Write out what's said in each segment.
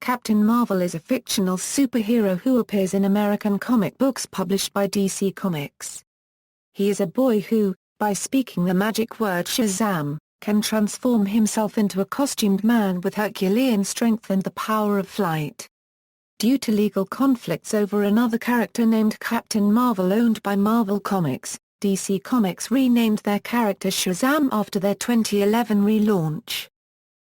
Captain Marvel is a fictional superhero who appears in American comic books published by DC Comics. He is a boy who, by speaking the magic word Shazam, can transform himself into a costumed man with Herculean strength and the power of flight. Due to legal conflicts over another character named Captain Marvel owned by Marvel Comics, DC Comics renamed their character Shazam after their 2011 relaunch.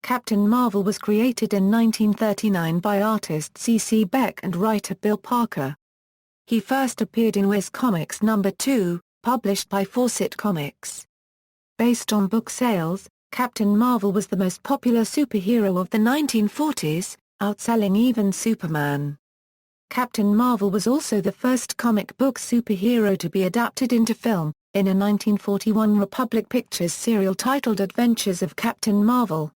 Captain Marvel was created in 1939 by artist C.C. Beck and writer Bill Parker. He first appeared in Whiz Comics No. 2, published by Fawcett Comics. Based on book sales, Captain Marvel was the most popular superhero of the 1940s, outselling even Superman. Captain Marvel was also the first comic book superhero to be adapted into film, in a 1941 Republic Pictures serial titled Adventures of Captain Marvel.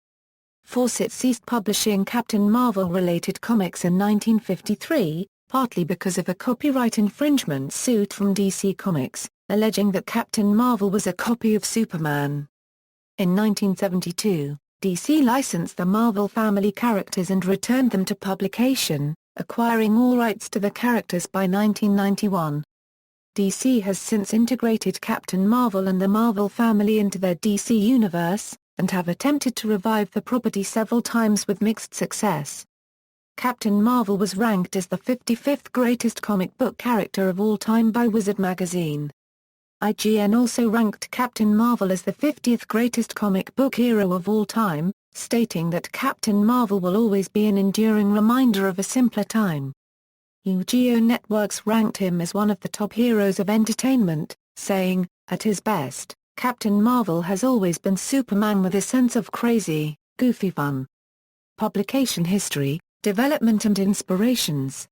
Fawcett ceased publishing Captain Marvel-related comics in 1953, partly because of a copyright infringement suit from DC Comics, alleging that Captain Marvel was a copy of Superman. In 1972, DC licensed the Marvel family characters and returned them to publication, acquiring all rights to the characters by 1991. DC has since integrated Captain Marvel and the Marvel family into their DC universe, and have attempted to revive the property several times with mixed success. Captain Marvel was ranked as the 55th greatest comic book character of all time by Wizard magazine. IGN also ranked Captain Marvel as the 50th greatest comic book hero of all time, stating that Captain Marvel will always be an enduring reminder of a simpler time. UGO Networks ranked him as one of the top heroes of entertainment, saying, "At his best, Captain Marvel has always been Superman with a sense of crazy, goofy fun." Publication history, development and inspirations.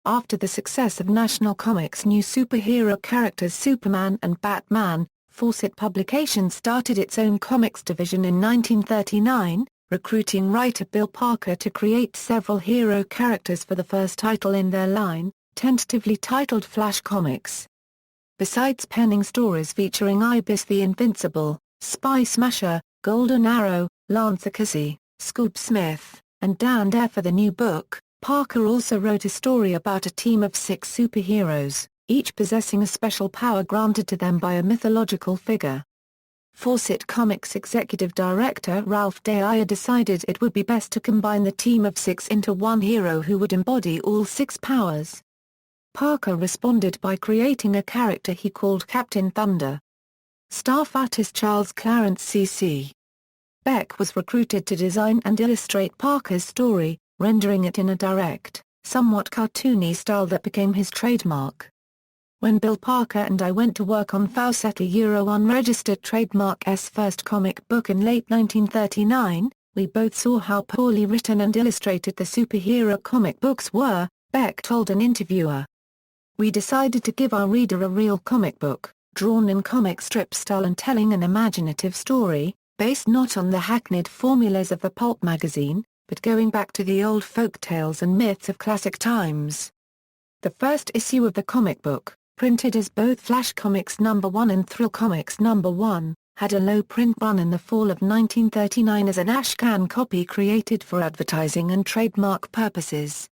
After the success of National Comics' new superhero characters Superman and Batman, Fawcett Publications started its own comics division in 1939, recruiting writer Bill Parker to create several hero characters for the first title in their line, tentatively titled Flash Comics. Besides penning stories featuring Ibis the Invincible, Spy Smasher, Golden Arrow, Lancer Casey, Scoob Smith, and Dan Dare for the new book, Parker also wrote a story about a team of 6 superheroes, each possessing a special power granted to them by a mythological figure. Fawcett Comics executive director Ralph Dyer decided it would be best to combine the team of 6 into one hero who would embody all 6 powers. Parker responded by creating a character he called Captain Thunder. Staff artist Charles Clarence C.C. Beck was recruited to design and illustrate Parker's story, rendering it in a direct, somewhat cartoony style that became his trademark. When Bill Parker and I went to work on Fawcett unregistered trademark's first comic book in late 1939, we both saw how poorly written and illustrated the superhero comic books were, Beck told an interviewer. We decided to give our reader a real comic book, drawn in comic strip style and telling an imaginative story, based not on the hackneyed formulas of the pulp magazine, but going back to the old folk tales and myths of classic times. The first issue of the comic book, printed as both Flash Comics No. 1 and Thrill Comics No. 1, had a low print run in the fall of 1939 as an ashcan copy created for advertising and trademark purposes.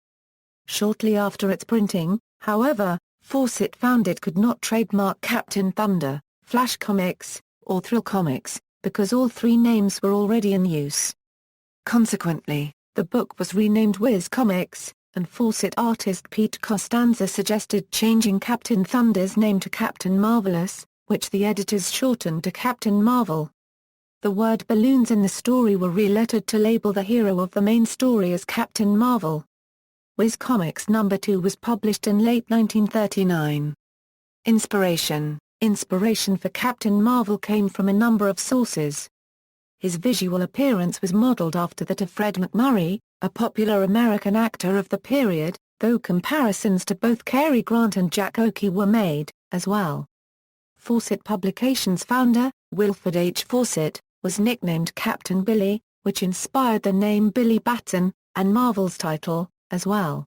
Shortly after its printing, however, Fawcett found it could not trademark Captain Thunder, Flash Comics, or Thrill Comics, because all 3 names were already in use. Consequently, the book was renamed Whiz Comics, and Fawcett artist Pete Costanza suggested changing Captain Thunder's name to Captain Marvelous, which the editors shortened to Captain Marvel. The word balloons in the story were relettered to label the hero of the main story as Captain Marvel. Whiz Comics No. 2 was published in late 1939. Inspiration for Captain Marvel came from a number of sources. His visual appearance was modeled after that of Fred MacMurray, a popular American actor of the period, though comparisons to both Cary Grant and Jack Oakie were made, as well. Fawcett Publications founder, Wilfred H. Fawcett, was nicknamed Captain Billy, which inspired the name Billy Batson, and Marvel's title, as well.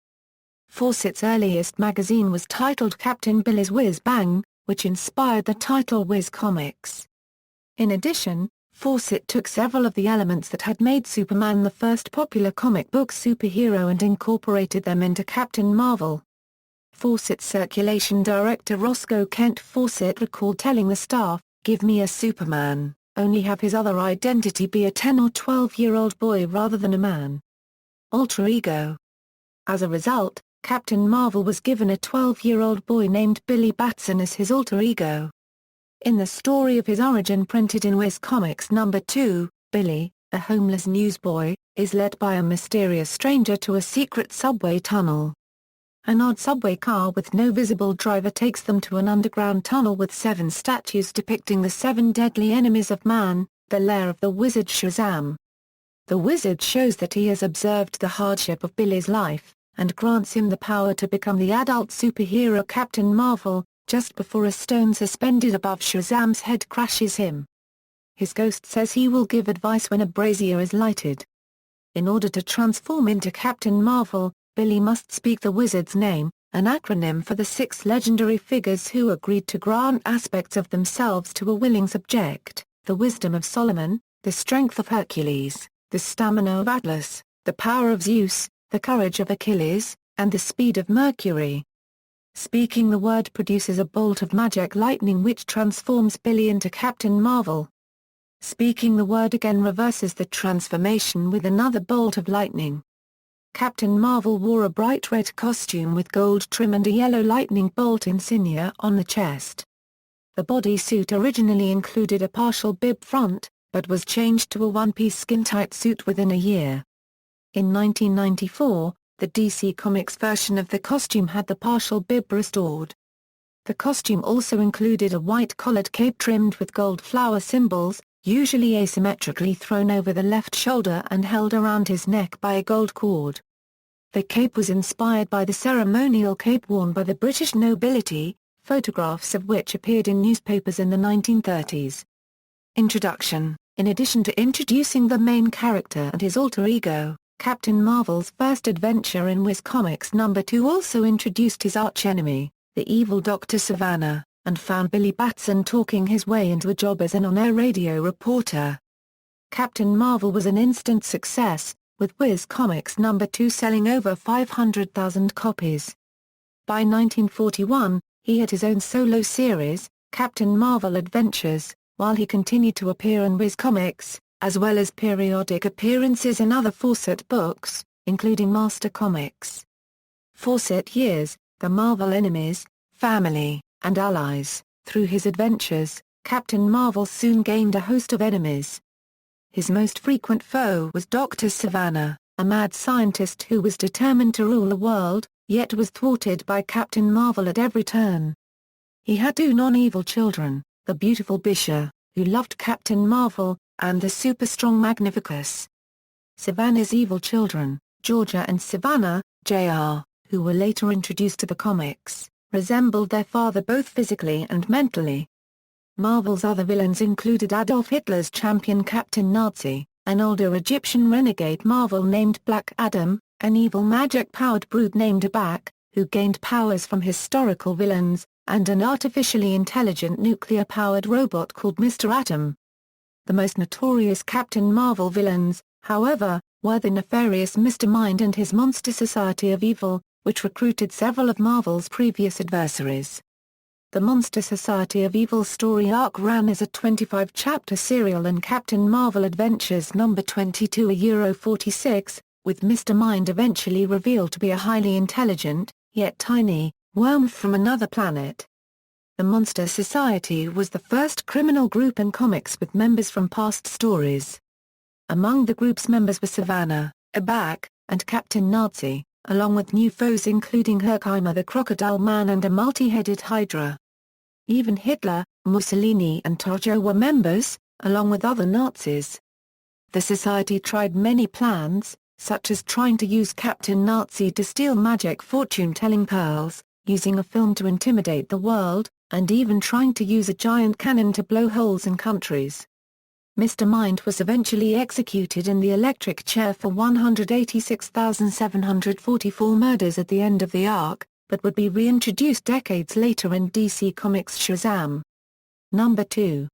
Fawcett's earliest magazine was titled Captain Billy's Whiz Bang, which inspired the title Whiz Comics. In addition, Fawcett took several of the elements that had made Superman the first popular comic book superhero and incorporated them into Captain Marvel. Fawcett's circulation director Roscoe Kent Fawcett recalled telling the staff, "Give me a Superman, only have his other identity be a 10 or 12-year-old boy rather than a man." Alter ego. As a result, Captain Marvel was given a 12-year-old boy named Billy Batson as his alter ego. In the story of his origin printed in Whiz Comics #2, Billy, a homeless newsboy, is led by a mysterious stranger to a secret subway tunnel. An odd subway car with no visible driver takes them to an underground tunnel with 7 statues depicting the 7 deadly enemies of man, the lair of the wizard Shazam. The wizard shows that he has observed the hardship of Billy's life, and grants him the power to become the adult superhero Captain Marvel, just before a stone suspended above Shazam's head crashes him. His ghost says he will give advice when a brazier is lighted. In order to transform into Captain Marvel, Billy must speak the wizard's name, an acronym for the 6 legendary figures who agreed to grant aspects of themselves to a willing subject: the wisdom of Solomon, the strength of Hercules, the stamina of Atlas, the power of Zeus, the courage of Achilles, and the speed of Mercury. Speaking the word produces a bolt of magic lightning which transforms Billy into Captain Marvel. Speaking the word again reverses the transformation with another bolt of lightning. Captain Marvel wore a bright red costume with gold trim and a yellow lightning bolt insignia on the chest. The bodysuit originally included a partial bib front, but was changed to a one-piece skin-tight suit within a year. In 1994, the DC Comics version of the costume had the partial bib restored. The costume also included a white collared cape trimmed with gold flower symbols, usually asymmetrically thrown over the left shoulder and held around his neck by a gold cord. The cape was inspired by the ceremonial cape worn by the British nobility, photographs of which appeared in newspapers in the 1930s. Introduction. In addition to introducing the main character and his alter ego, Captain Marvel's first adventure in Whiz Comics #2 also introduced his archenemy, the evil Dr. Savannah, and found Billy Batson talking his way into a job as an on-air radio reporter. Captain Marvel was an instant success, with Whiz Comics #2 selling over 500,000 copies. By 1941, he had his own solo series, Captain Marvel Adventures, while he continued to appear in Whiz Comics, as well as periodic appearances in other Fawcett books, including Master Comics. Fawcett years, the Marvel enemies, family, and allies. Through his adventures, Captain Marvel soon gained a host of enemies. His most frequent foe was Dr. Savannah, a mad scientist who was determined to rule the world, yet was thwarted by Captain Marvel at every turn. He had 2 non-evil children, the beautiful Bisha, who loved Captain Marvel, and the super-strong Magnificus. Savannah's evil children, Georgia and Savannah, Jr., who were later introduced to the comics, resembled their father both physically and mentally. Marvel's other villains included Adolf Hitler's champion Captain Nazi, an older Egyptian renegade Marvel named Black Adam, an evil magic-powered brood named Abak, who gained powers from historical villains, and an artificially intelligent nuclear-powered robot called Mr. Atom. The most notorious Captain Marvel villains, however, were the nefarious Mr. Mind and his Monster Society of Evil, which recruited several of Marvel's previous adversaries. The Monster Society of Evil story arc ran as a 25-chapter serial in Captain Marvel Adventures #22 46, with Mr. Mind eventually revealed to be a highly intelligent, yet tiny, worm from another planet. The Monster Society was the first criminal group in comics with members from past stories. Among the group's members were Savannah, Abak, and Captain Nazi, along with new foes including Herkimer the Crocodile Man and a multi-headed Hydra. Even Hitler, Mussolini and Tojo were members, along with other Nazis. The Society tried many plans, such as trying to use Captain Nazi to steal magic fortune-telling pearls, using a film to intimidate the world, and even trying to use a giant cannon to blow holes in countries. Mr. Mind was eventually executed in the electric chair for 186,744 murders at the end of the arc, but would be reintroduced decades later in DC Comics' Shazam. #2.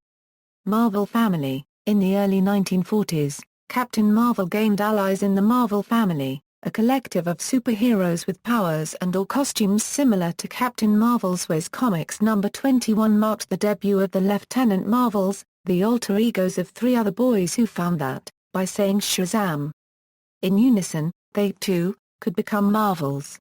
Marvel Family. In the early 1940s, Captain Marvel gained allies in the Marvel family, a collective of superheroes with powers and/or costumes similar to Captain Marvel's. Whiz Comics number 21 marked the debut of the Lieutenant Marvels, the alter egos of three other boys who found that, by saying Shazam in unison, they too could become Marvels.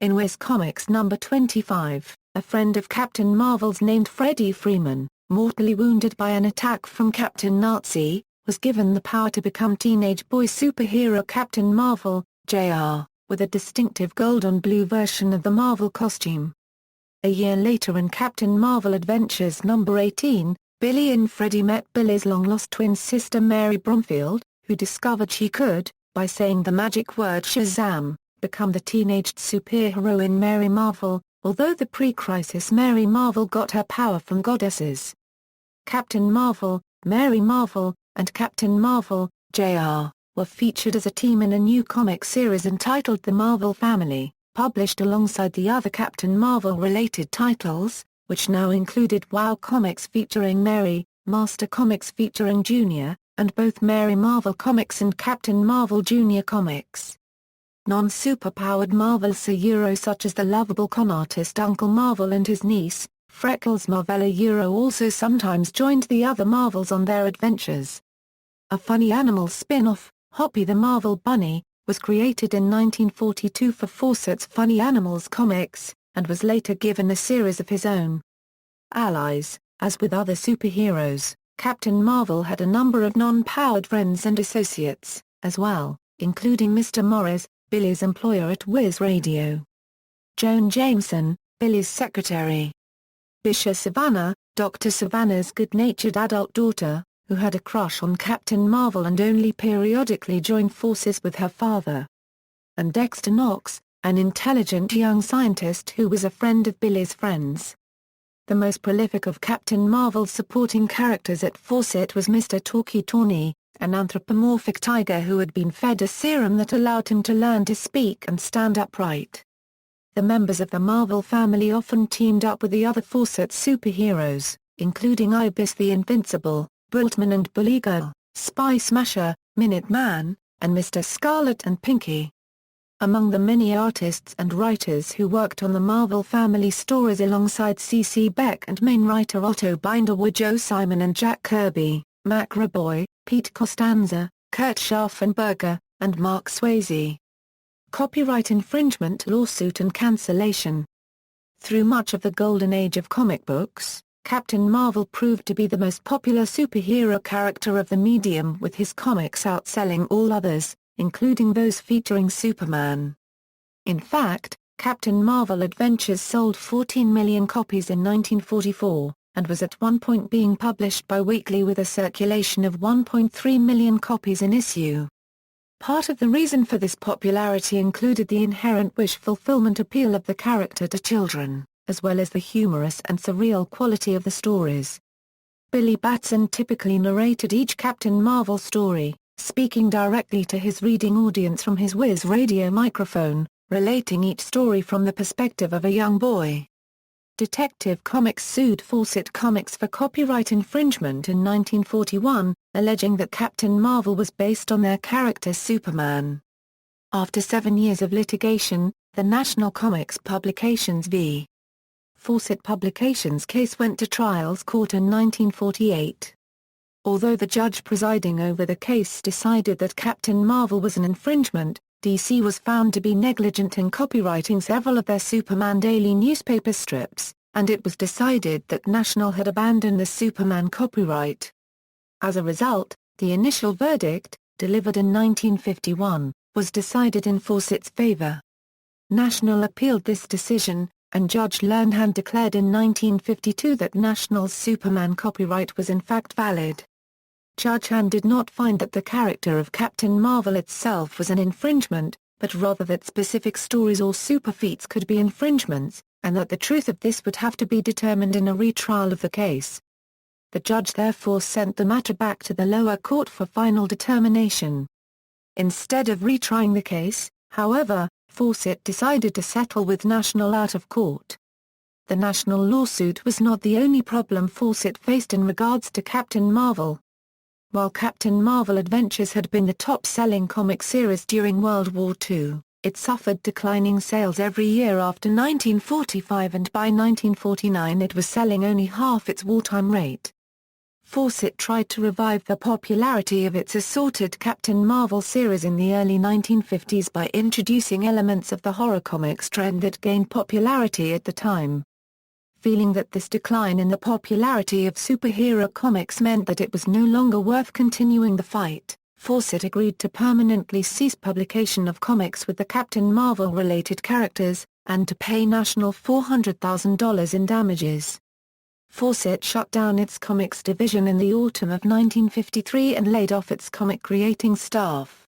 In Whiz Comics number 25, a friend of Captain Marvel's named Freddie Freeman, mortally wounded by an attack from Captain Nazi, was given the power to become teenage boy superhero Captain Marvel, Jr., with a distinctive gold-on-blue version of the Marvel costume. A year later in Captain Marvel Adventures number 18, Billy and Freddie met Billy's long-lost twin sister Mary Bromfield, who discovered she could, by saying the magic word Shazam, become the teenaged superheroine Mary Marvel, although the pre-crisis Mary Marvel got her power from goddesses. Captain Marvel, Mary Marvel, and Captain Marvel, Jr., were featured as a team in a new comic series entitled The Marvel Family, published alongside the other Captain Marvel-related titles, which now included WoW Comics featuring Mary, Master Comics featuring Junior, and both Mary Marvel Comics and Captain Marvel Jr. Comics. Non-superpowered Marvels such as the lovable con artist Uncle Marvel and his niece, Freckles Marvella also sometimes joined the other Marvels on their adventures. A funny animal spin-off, Hoppy the Marvel Bunny, was created in 1942 for Fawcett's Funny Animals comics, and was later given a series of his own. Allies. As with other superheroes, Captain Marvel had a number of non-powered friends and associates, as well, including Mr. Morris, Billy's employer at Whiz Radio. Joan Jameson, Billy's secretary. Bisha Savannah, Dr. Savannah's good-natured adult daughter, who had a crush on Captain Marvel and only periodically joined forces with her father. And Dexter Knox, an intelligent young scientist who was a friend of Billy's friends. The most prolific of Captain Marvel's supporting characters at Fawcett was Mr. Talkie Tawney, an anthropomorphic tiger who had been fed a serum that allowed him to learn to speak and stand upright. The members of the Marvel family often teamed up with the other Fawcett superheroes, including Ibis the Invincible, Bultman and Bully Girl, Spy Smasher, Minute Man, and Mr. Scarlet and Pinky. Among the many artists and writers who worked on the Marvel family stories alongside C.C. Beck and main writer Otto Binder were Joe Simon and Jack Kirby, Mac Raboy, Pete Costanza, Kurt Scharfenberger, and Mark Swayze. Copyright infringement lawsuit and cancellation. Through much of the golden age of comic books, Captain Marvel proved to be the most popular superhero character of the medium, with his comics outselling all others, including those featuring Superman. In fact, Captain Marvel Adventures sold 14 million copies in 1944, and was at one point being published bi-weekly with a circulation of 1.3 million copies an issue. Part of the reason for this popularity included the inherent wish-fulfillment appeal of the character to children, as well as the humorous and surreal quality of the stories. Billy Batson typically narrated each Captain Marvel story, speaking directly to his reading audience from his Whiz Radio microphone, relating each story from the perspective of a young boy. Detective Comics sued Fawcett Comics for copyright infringement in 1941, alleging that Captain Marvel was based on their character Superman. After 7 years of litigation, the National Comics Publications v. Fawcett Publications case went to trials court in 1948. Although the judge presiding over the case decided that Captain Marvel was an infringement, DC was found to be negligent in copyrighting several of their Superman daily newspaper strips, and it was decided that National had abandoned the Superman copyright. As a result, the initial verdict, delivered in 1951, was decided in Fawcett's favor. National appealed this decision, and Judge Lernhan declared in 1952 that National's Superman copyright was in fact valid. Judge Han did not find that the character of Captain Marvel itself was an infringement, but rather that specific stories or superfeats could be infringements, and that the truth of this would have to be determined in a retrial of the case. The judge therefore sent the matter back to the lower court for final determination. Instead of retrying the case, however, Fawcett decided to settle with National out of court. The National lawsuit was not the only problem Fawcett faced in regards to Captain Marvel. While Captain Marvel Adventures had been the top-selling comic series during World War II, it suffered declining sales every year after 1945, and by 1949 it was selling only half its wartime rate. Fawcett tried to revive the popularity of its assorted Captain Marvel series in the early 1950s by introducing elements of the horror comics trend that gained popularity at the time. Feeling that this decline in the popularity of superhero comics meant that it was no longer worth continuing the fight, Fawcett agreed to permanently cease publication of comics with the Captain Marvel-related characters, and to pay National $400,000 in damages. Fawcett shut down its comics division in the autumn of 1953 and laid off its comic-creating staff.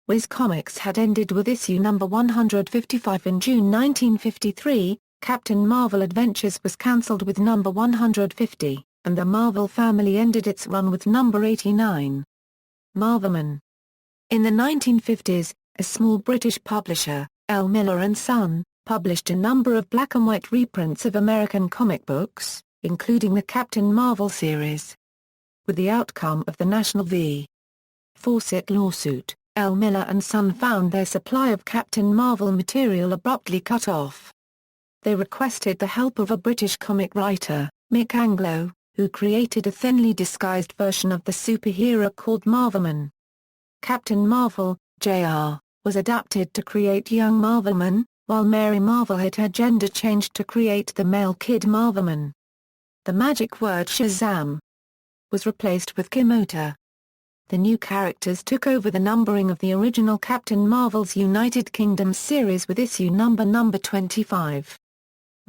Viz Comics had ended with issue number 155 in June 1953, Captain Marvel Adventures was cancelled with number 150, and the Marvel family ended its run with number 89. Marvelman. In the 1950s, a small British publisher, L. Miller & Son, published a number of black-and-white reprints of American comic books, including the Captain Marvel series. With the outcome of the National v. Fawcett lawsuit, L. Miller & Son found their supply of Captain Marvel material abruptly cut off. They requested the help of a British comic writer, Mick Anglo, who created a thinly disguised version of the superhero called Marvelman. Captain Marvel, Jr., was adapted to create young Marvelman, while Mary Marvel had her gender changed to create the male Kid Marvelman. The magic word Shazam was replaced with Kimota. The new characters took over the numbering of the original Captain Marvel's United Kingdom series with issue number 25.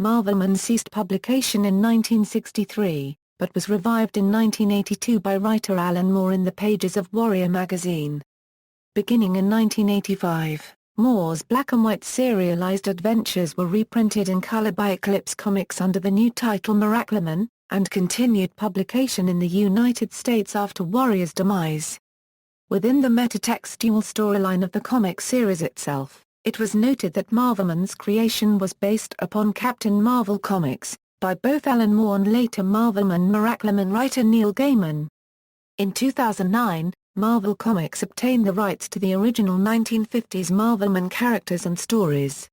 Marvelman ceased publication in 1963, but was revived in 1982 by writer Alan Moore in the pages of Warrior magazine. Beginning in 1985, Moore's black-and-white serialized adventures were reprinted in color by Eclipse Comics under the new title Miracleman, and continued publication in the United States after Warrior's demise. Within the metatextual storyline of the comic series itself, it was noted that Marvelman's creation was based upon Captain Marvel comics, by both Alan Moore and later Marvelman Miracleman writer Neil Gaiman. In 2009, Marvel Comics obtained the rights to the original 1950s Marvelman characters and stories.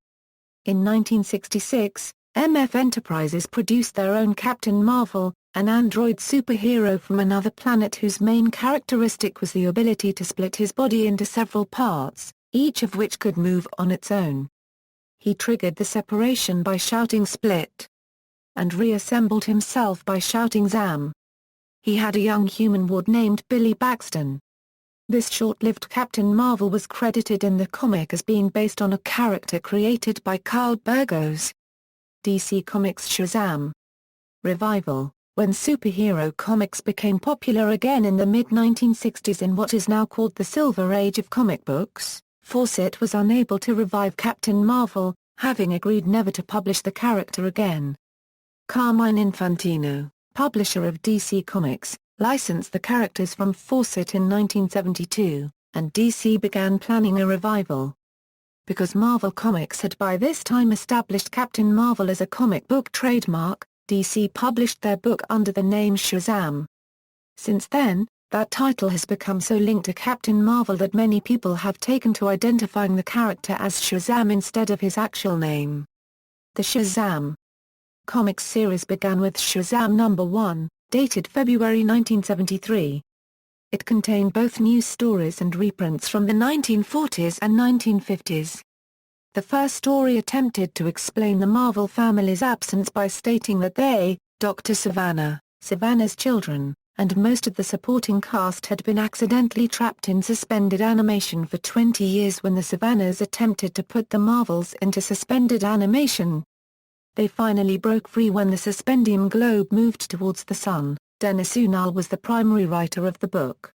In 1966, MF Enterprises produced their own Captain Marvel, an android superhero from another planet whose main characteristic was the ability to split his body into several parts, each of which could move on its own. He triggered the separation by shouting "Split!" and reassembled himself by shouting "Zam!" He had a young human ward named Billy Baxton. This short-lived Captain Marvel was credited in the comic as being based on a character created by Carl Burgos. DC Comics Shazam revival. When superhero comics became popular again in the mid-1960s in what is now called the Silver Age of comic books, Fawcett was unable to revive Captain Marvel, having agreed never to publish the character again. Carmine Infantino, publisher of DC Comics, licensed the characters from Fawcett in 1972, and DC began planning a revival. Because Marvel Comics had by this time established Captain Marvel as a comic book trademark, DC published their book under the name Shazam. Since then, that title has become so linked to Captain Marvel that many people have taken to identifying the character as Shazam instead of his actual name. The Shazam comics series began with Shazam number 1, dated February 1973. It contained both news stories and reprints from the 1940s and 1950s. The first story attempted to explain the Marvel family's absence by stating that they, Dr. Savannah, Savannah's children, and most of the supporting cast had been accidentally trapped in suspended animation for 20 years when the Savannahs attempted to put the Marvels into suspended animation. They finally broke free when the suspendium globe moved towards the sun. Dennis Unal was the primary writer of the book.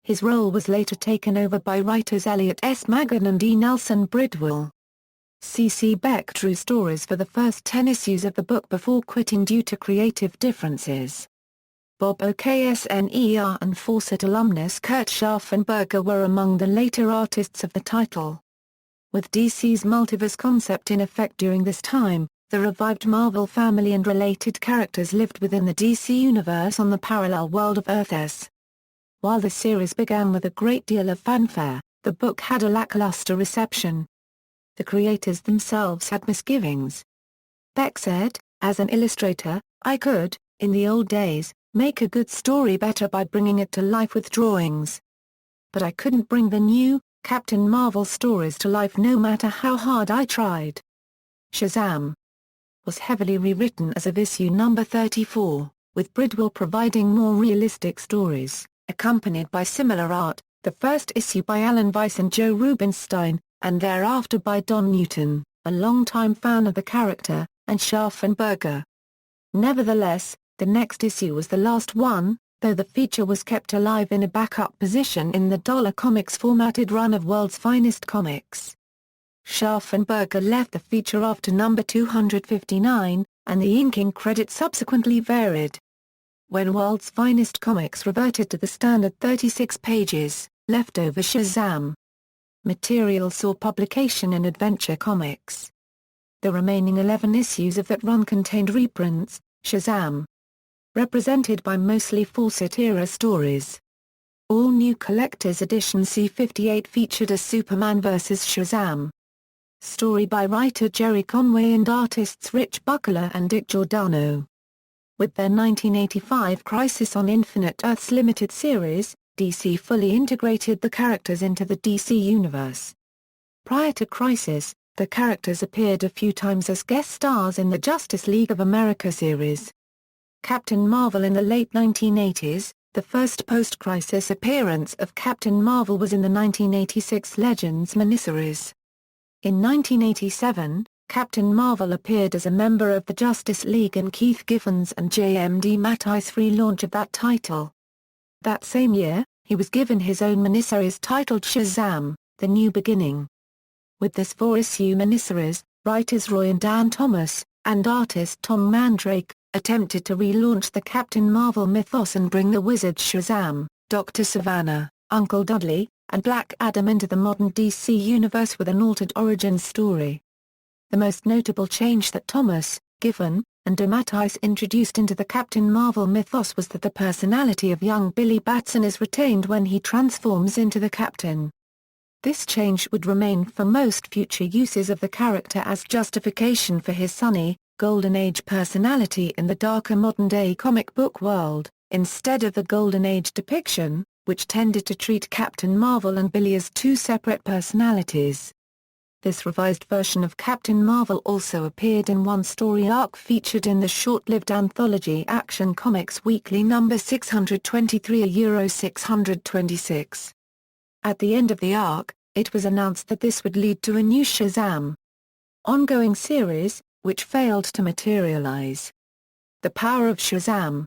His role was later taken over by writers Elliot S. Maggin and E. Nelson Bridwell. C.C. Beck drew stories for the first 10 issues of the book before quitting due to creative differences. Bob Oksner and Fawcett alumnus Kurt Schaffenberger were among the later artists of the title. With DC's multiverse concept in effect during this time, the revived Marvel family and related characters lived within the DC universe on the parallel world of Earth S. While the series began with a great deal of fanfare, the book had a lackluster reception. The creators themselves had misgivings. Beck said, "As an illustrator, I could, in the old days, make a good story better by bringing it to life with drawings. But I couldn't bring the new, Captain Marvel stories to life no matter how hard I tried." Shazam was heavily rewritten as of issue number 34, with Bridwell providing more realistic stories, accompanied by similar art, the first issue by Alan Weiss and Joe Rubinstein, and thereafter by Don Newton, a longtime fan of the character, and Schaffenberger. Nevertheless, the next issue was the last one, though the feature was kept alive in a backup position in the Dollar Comics formatted run of World's Finest Comics. Schaffenberger left the feature after number 259, and the inking credit subsequently varied. When World's Finest Comics reverted to the standard 36 pages, leftover Shazam material saw publication in Adventure Comics. The remaining 11 issues of that run contained reprints, Shazam, represented by mostly Fawcett-era stories. All new collector's edition C58 featured a Superman vs. Shazam story by writer Jerry Conway and artists Rich Buckler and Dick Giordano. With their 1985 Crisis on Infinite Earths limited series, DC fully integrated the characters into the DC Universe. Prior to Crisis, the characters appeared a few times as guest stars in the Justice League of America series. Captain Marvel in the late 1980s, the first post-Crisis appearance of Captain Marvel was in the 1986 Legends miniseries. In 1987, Captain Marvel appeared as a member of the Justice League in Keith Giffen's and J.M.D. Matai's relaunch of that title. That same year, he was given his own miniseries titled Shazam, The New Beginning. With this 4-issue miniseries, writers Roy and Dan Thomas, and artist Tom Mandrake, attempted to relaunch the Captain Marvel mythos and bring the wizard Shazam, Dr. Savannah, Uncle Dudley, and Black Adam into the modern DC universe with an altered origin story. The most notable change that Thomas, Giffen, and DeMatteis introduced into the Captain Marvel mythos was that the personality of young Billy Batson is retained when he transforms into the Captain. This change would remain for most future uses of the character as justification for his sunny, Golden Age personality in the darker modern-day comic book world, instead of the Golden Age depiction, which tended to treat Captain Marvel and Billy as two separate personalities. This revised version of Captain Marvel also appeared in one story arc featured in the short-lived anthology Action Comics Weekly number 623/626. At the end of the arc, it was announced that this would lead to a new Shazam ongoing series, which failed to materialize. The Power of Shazam.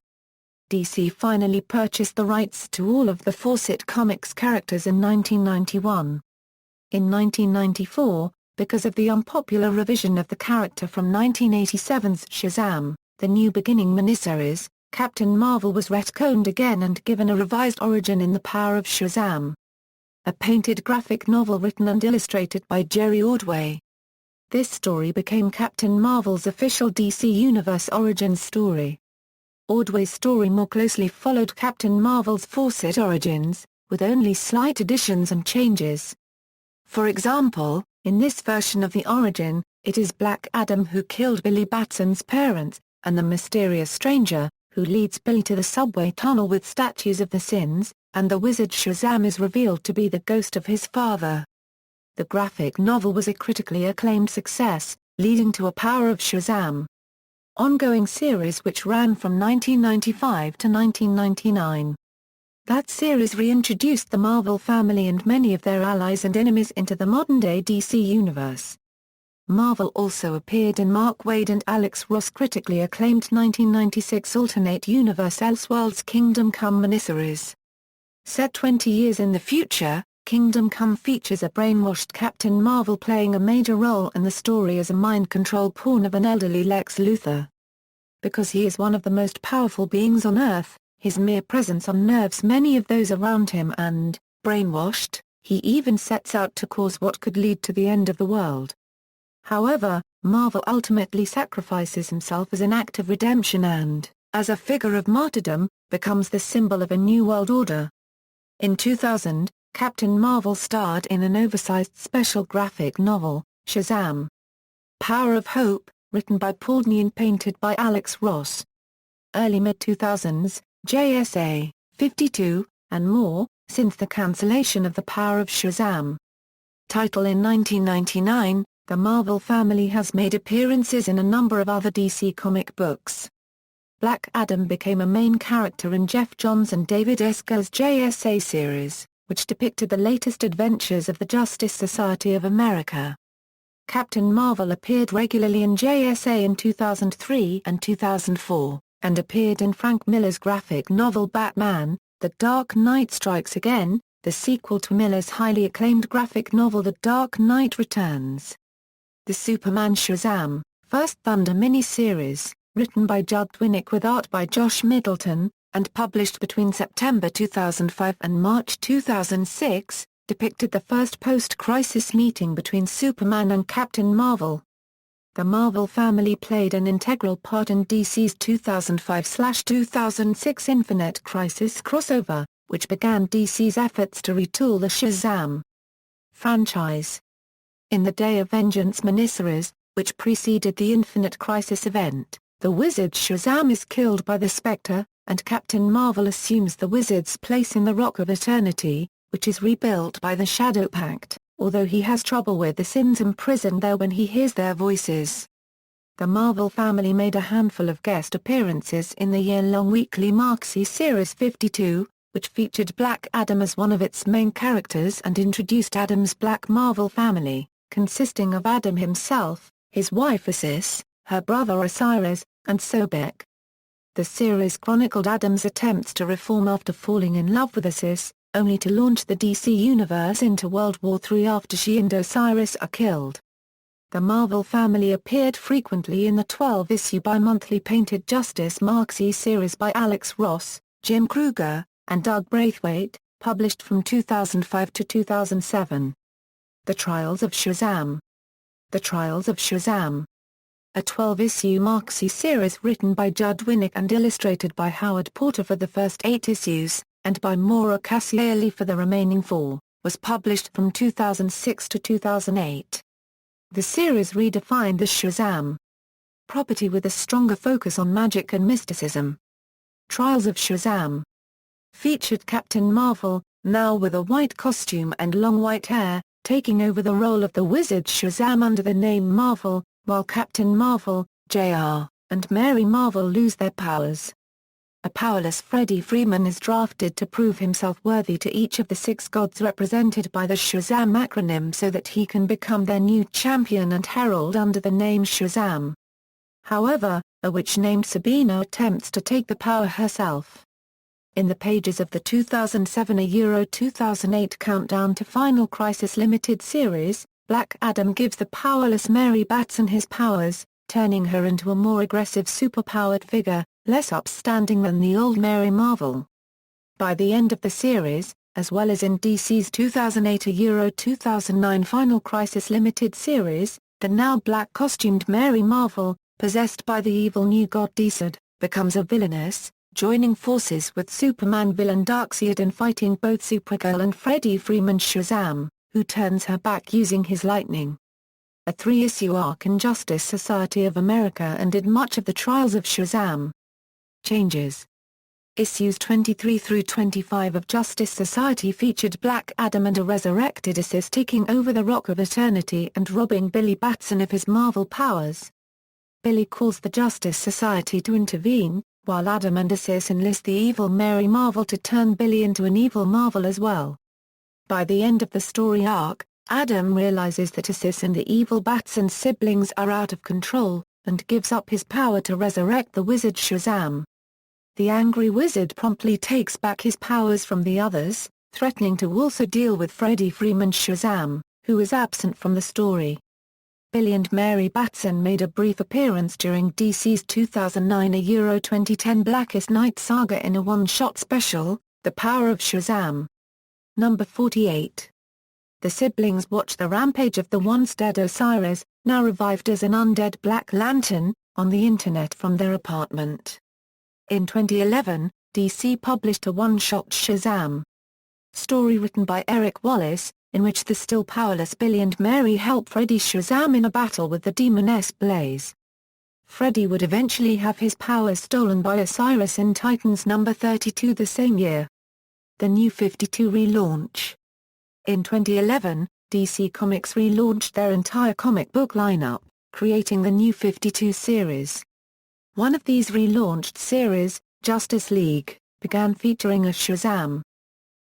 DC finally purchased the rights to all of the Fawcett Comics characters in 1991. In 1994, because of the unpopular revision of the character from 1987's Shazam, The New Beginning miniseries, Captain Marvel was retconned again and given a revised origin in The Power of Shazam, a painted graphic novel written and illustrated by Jerry Ordway. This story became Captain Marvel's official DC Universe origin story. Ordway's story more closely followed Captain Marvel's Fawcett origins, with only slight additions and changes. For example, in this version of the origin, it is Black Adam who killed Billy Batson's parents, and the mysterious stranger, who leads Billy to the subway tunnel with statues of the sins, and the wizard Shazam is revealed to be the ghost of his father. The graphic novel was a critically acclaimed success, leading to a Power of Shazam ongoing series which ran from 1995 to 1999. That series reintroduced the Marvel family and many of their allies and enemies into the modern-day DC universe. Marvel also appeared in Mark Waid and Alex Ross' critically acclaimed 1996 alternate universe Elseworlds Kingdom Come miniseries. Set 20 years in the future, Kingdom Come features a brainwashed Captain Marvel playing a major role in the story as a mind control pawn of an elderly Lex Luthor. Because he is one of the most powerful beings on Earth, his mere presence unnerves many of those around him and, brainwashed, he even sets out to cause what could lead to the end of the world. However, Marvel ultimately sacrifices himself as an act of redemption and, as a figure of martyrdom, becomes the symbol of a new world order. In 2000, Captain Marvel starred in an oversized special graphic novel, Shazam. Power of Hope, written by Paul Dini and painted by Alex Ross. Early mid-2000s, JSA, 52, and more, since the cancellation of The Power of Shazam. Title in 1999, the Marvel family has made appearances in a number of other DC comic books. Black Adam became a main character in Jeff Johns and David S. Goer's JSA series, which depicted the latest adventures of the Justice Society of America. Captain Marvel appeared regularly in JSA in 2003 and 2004, and appeared in Frank Miller's graphic novel Batman, The Dark Knight Strikes Again, the sequel to Miller's highly acclaimed graphic novel The Dark Knight Returns. The Superman Shazam, First Thunder mini-series, written by Judd Winick with art by Josh Middleton, and published between September 2005 and March 2006, depicted the first post-crisis meeting between Superman and Captain Marvel. The Marvel family played an integral part in DC's 2005/2006 Infinite Crisis crossover, which began DC's efforts to retool the Shazam franchise. In the Day of Vengeance miniseries, which preceded the Infinite Crisis event, the Wizard Shazam is killed by the Spectre, and Captain Marvel assumes the Wizard's place in the Rock of Eternity, which is rebuilt by the Shadow Pact, although he has trouble with the Sins imprisoned there when he hears their voices. The Marvel family made a handful of guest appearances in the year-long weekly Marxie Series 52, which featured Black Adam as one of its main characters and introduced Adam's Black Marvel family, consisting of Adam himself, his wife Isis, her brother Osiris, and Sobek. The series chronicled Adam's attempts to reform after falling in love with Isis, only to launch the DC Universe into World War III after she and Osiris are killed. The Marvel family appeared frequently in the 12-issue bi-monthly Painted Justice Marxie series by Alex Ross, Jim Krueger, and Doug Braithwaite, published from 2005 to 2007. The Trials of Shazam. The Trials of Shazam. A 12-issue Marxie series written by Judd Winick and illustrated by Howard Porter for the first 8 issues, and by Maura Cassiali for the remaining 4, was published from 2006 to 2008. The series redefined the Shazam property with a stronger focus on magic and mysticism. Trials of Shazam featured Captain Marvel, now with a white costume and long white hair, taking over the role of the Wizard Shazam under the name Marvel, while Captain Marvel, Jr., and Mary Marvel lose their powers. A powerless Freddie Freeman is drafted to prove himself worthy to each of the 6 gods represented by the Shazam acronym so that he can become their new champion and herald under the name Shazam. However, a witch named Sabina attempts to take the power herself. In the pages of the 2007-2008 Countdown to Final Crisis limited series, Black Adam gives the powerless Mary Batson his powers, turning her into a more aggressive superpowered figure, less upstanding than the old Mary Marvel. By the end of the series, as well as in DC's 2008-2009 Final Crisis limited series, the now black-costumed Mary Marvel, possessed by the evil new god Deesad, becomes a villainess, joining forces with Superman villain Darkseid in fighting both Supergirl and Freddie Freeman's Shazam, who turns her back using his lightning. A 3-issue arc in Justice Society of America ended much of the Trials of Shazam. Changes. Issues 23 through 25 of Justice Society featured Black Adam and a resurrected Isis taking over the Rock of Eternity and robbing Billy Batson of his Marvel powers. Billy calls the Justice Society to intervene, while Adam and Isis enlist the evil Mary Marvel to turn Billy into an evil Marvel as well. By the end of the story arc, Adam realizes that Isis and the evil Batson siblings are out of control, and gives up his power to resurrect the Wizard Shazam. The angry wizard promptly takes back his powers from the others, threatening to also deal with Freddie Freeman's Shazam, who is absent from the story. Billy and Mary Batson made a brief appearance during DC's 2009-2010 Blackest Night saga in a one-shot special, The Power of Shazam. Number 48. The siblings watch the rampage of the once-dead Osiris, now revived as an undead Black Lantern, on the Internet from their apartment. In 2011, DC published a one-shot Shazam story written by Eric Wallace, in which the still powerless Billy and Mary help Freddy Shazam in a battle with the demoness Blaze. Freddy would eventually have his powers stolen by Osiris in Titans number 32 the same year. The New 52 relaunch. In 2011, DC Comics relaunched their entire comic book lineup, creating the New 52 series. One of these relaunched series, Justice League, began featuring a Shazam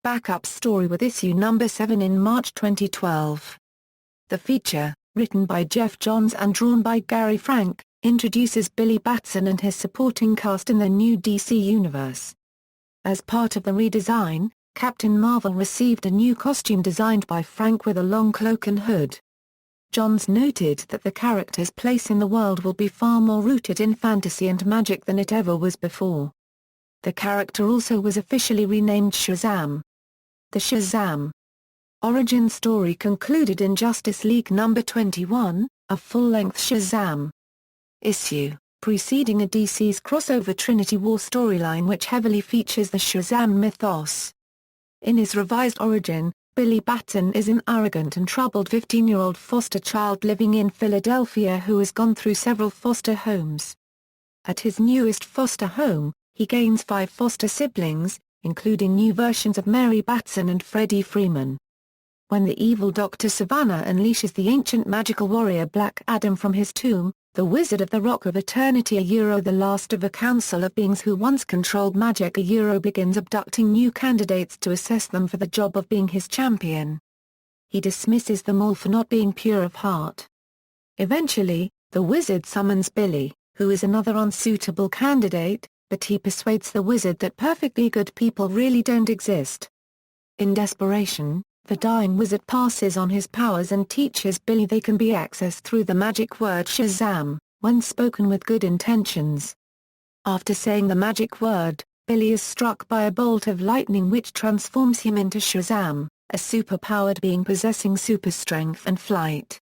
backup story with issue number 7 in March 2012. The feature, written by Jeff Johns and drawn by Gary Frank, introduces Billy Batson and his supporting cast in the new DC universe. As part of the redesign, Captain Marvel received a new costume designed by Frank with a long cloak and hood. Johns noted that the character's place in the world will be far more rooted in fantasy and magic than it ever was before. The character also was officially renamed Shazam. The Shazam origin story concluded in Justice League number 21, a full-length Shazam issue, preceding a DC's crossover Trinity War storyline which heavily features the Shazam mythos. In his revised origin, Billy Batson is an arrogant and troubled 15-year-old foster child living in Philadelphia who has gone through several foster homes. At his newest foster home, he gains 5 foster siblings, including new versions of Mary Batson and Freddie Freeman. When the evil Dr. Savannah unleashes the ancient magical warrior Black Adam from his tomb, the Wizard of the Rock of Eternity the last of a council of beings who once controlled magic begins abducting new candidates to assess them for the job of being his champion. He dismisses them all for not being pure of heart. Eventually, the Wizard summons Billy, who is another unsuitable candidate, but he persuades the Wizard that perfectly good people really don't exist. In desperation, the dying Wizard passes on his powers and teaches Billy they can be accessed through the magic word Shazam, when spoken with good intentions. After saying the magic word, Billy is struck by a bolt of lightning which transforms him into Shazam, a super-powered being possessing super strength and flight.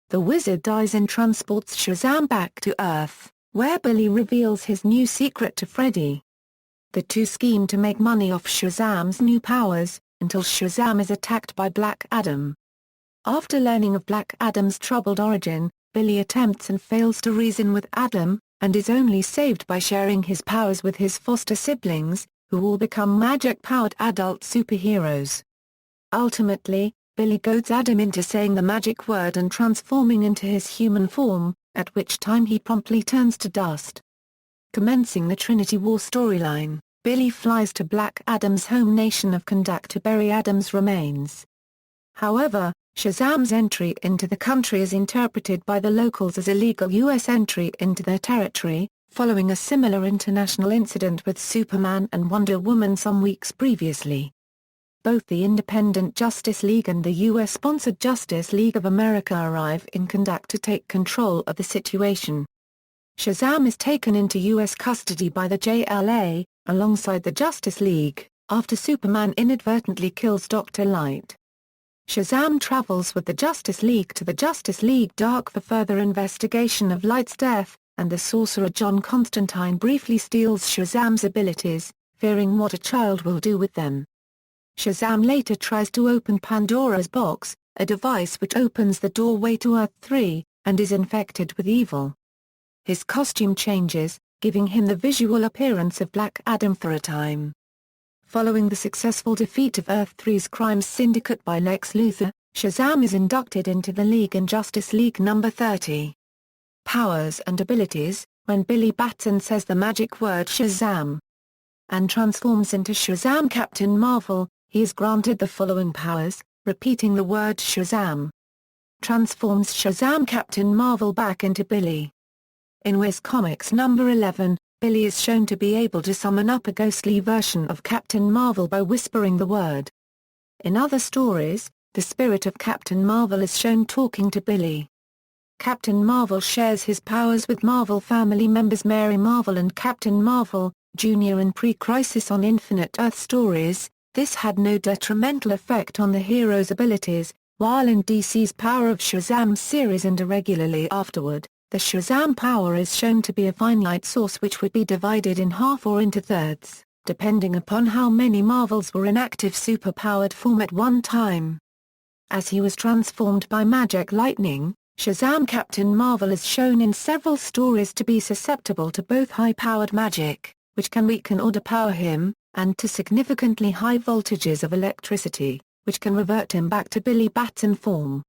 The Wizard dies and transports Shazam back to Earth, where Billy reveals his new secret to Freddy. The two scheme to make money off Shazam's new powers, until Shazam is attacked by Black Adam. After learning of Black Adam's troubled origin, Billy attempts and fails to reason with Adam, and is only saved by sharing his powers with his foster siblings, who all become magic-powered adult superheroes. Ultimately, Billy goads Adam into saying the magic word and transforming into his human form, at which time he promptly turns to dust. Commencing the Trinity War storyline, Billy flies to Black Adam's home nation of Kahndaq to bury Adam's remains. However, Shazam's entry into the country is interpreted by the locals as illegal U.S. entry into their territory, following a similar international incident with Superman and Wonder Woman some weeks previously. Both the independent Justice League and the U.S.-sponsored Justice League of America arrive in Kahndaq to take control of the situation. Shazam is taken into U.S. custody by the JLA, alongside the Justice League, after Superman inadvertently kills Dr. Light. Shazam travels with the Justice League to the Justice League Dark for further investigation of Light's death, and the sorcerer John Constantine briefly steals Shazam's abilities, fearing what a child will do with them. Shazam later tries to open Pandora's box, a device which opens the doorway to Earth 3, and is infected with evil. His costume changes, giving him the visual appearance of Black Adam for a time. Following the successful defeat of Earth 3's crime syndicate by Lex Luthor, Shazam is inducted into the League in Justice League number 30. Powers and abilities: when Billy Batson says the magic word Shazam and transforms into Shazam Captain Marvel, he is granted the following powers: repeating the word Shazam transforms Shazam Captain Marvel back into Billy. In Wiz Comics number 11, Billy is shown to be able to summon up a ghostly version of Captain Marvel by whispering the word. In other stories, the spirit of Captain Marvel is shown talking to Billy. Captain Marvel shares his powers with Marvel family members Mary Marvel and Captain Marvel, Jr. in pre-Crisis on Infinite Earth stories. This had no detrimental effect on the hero's abilities, while in DC's Power of Shazam series and irregularly afterward, the Shazam power is shown to be a finite source which would be divided in half or into thirds. depending upon how many Marvels were in active superpowered form at one time. As he was transformed by magic lightning, Shazam Captain Marvel is shown in several stories to be susceptible to both high-powered magic, which can weaken or depower him, and to significantly high voltages of electricity, which can revert him back to Billy Batson form.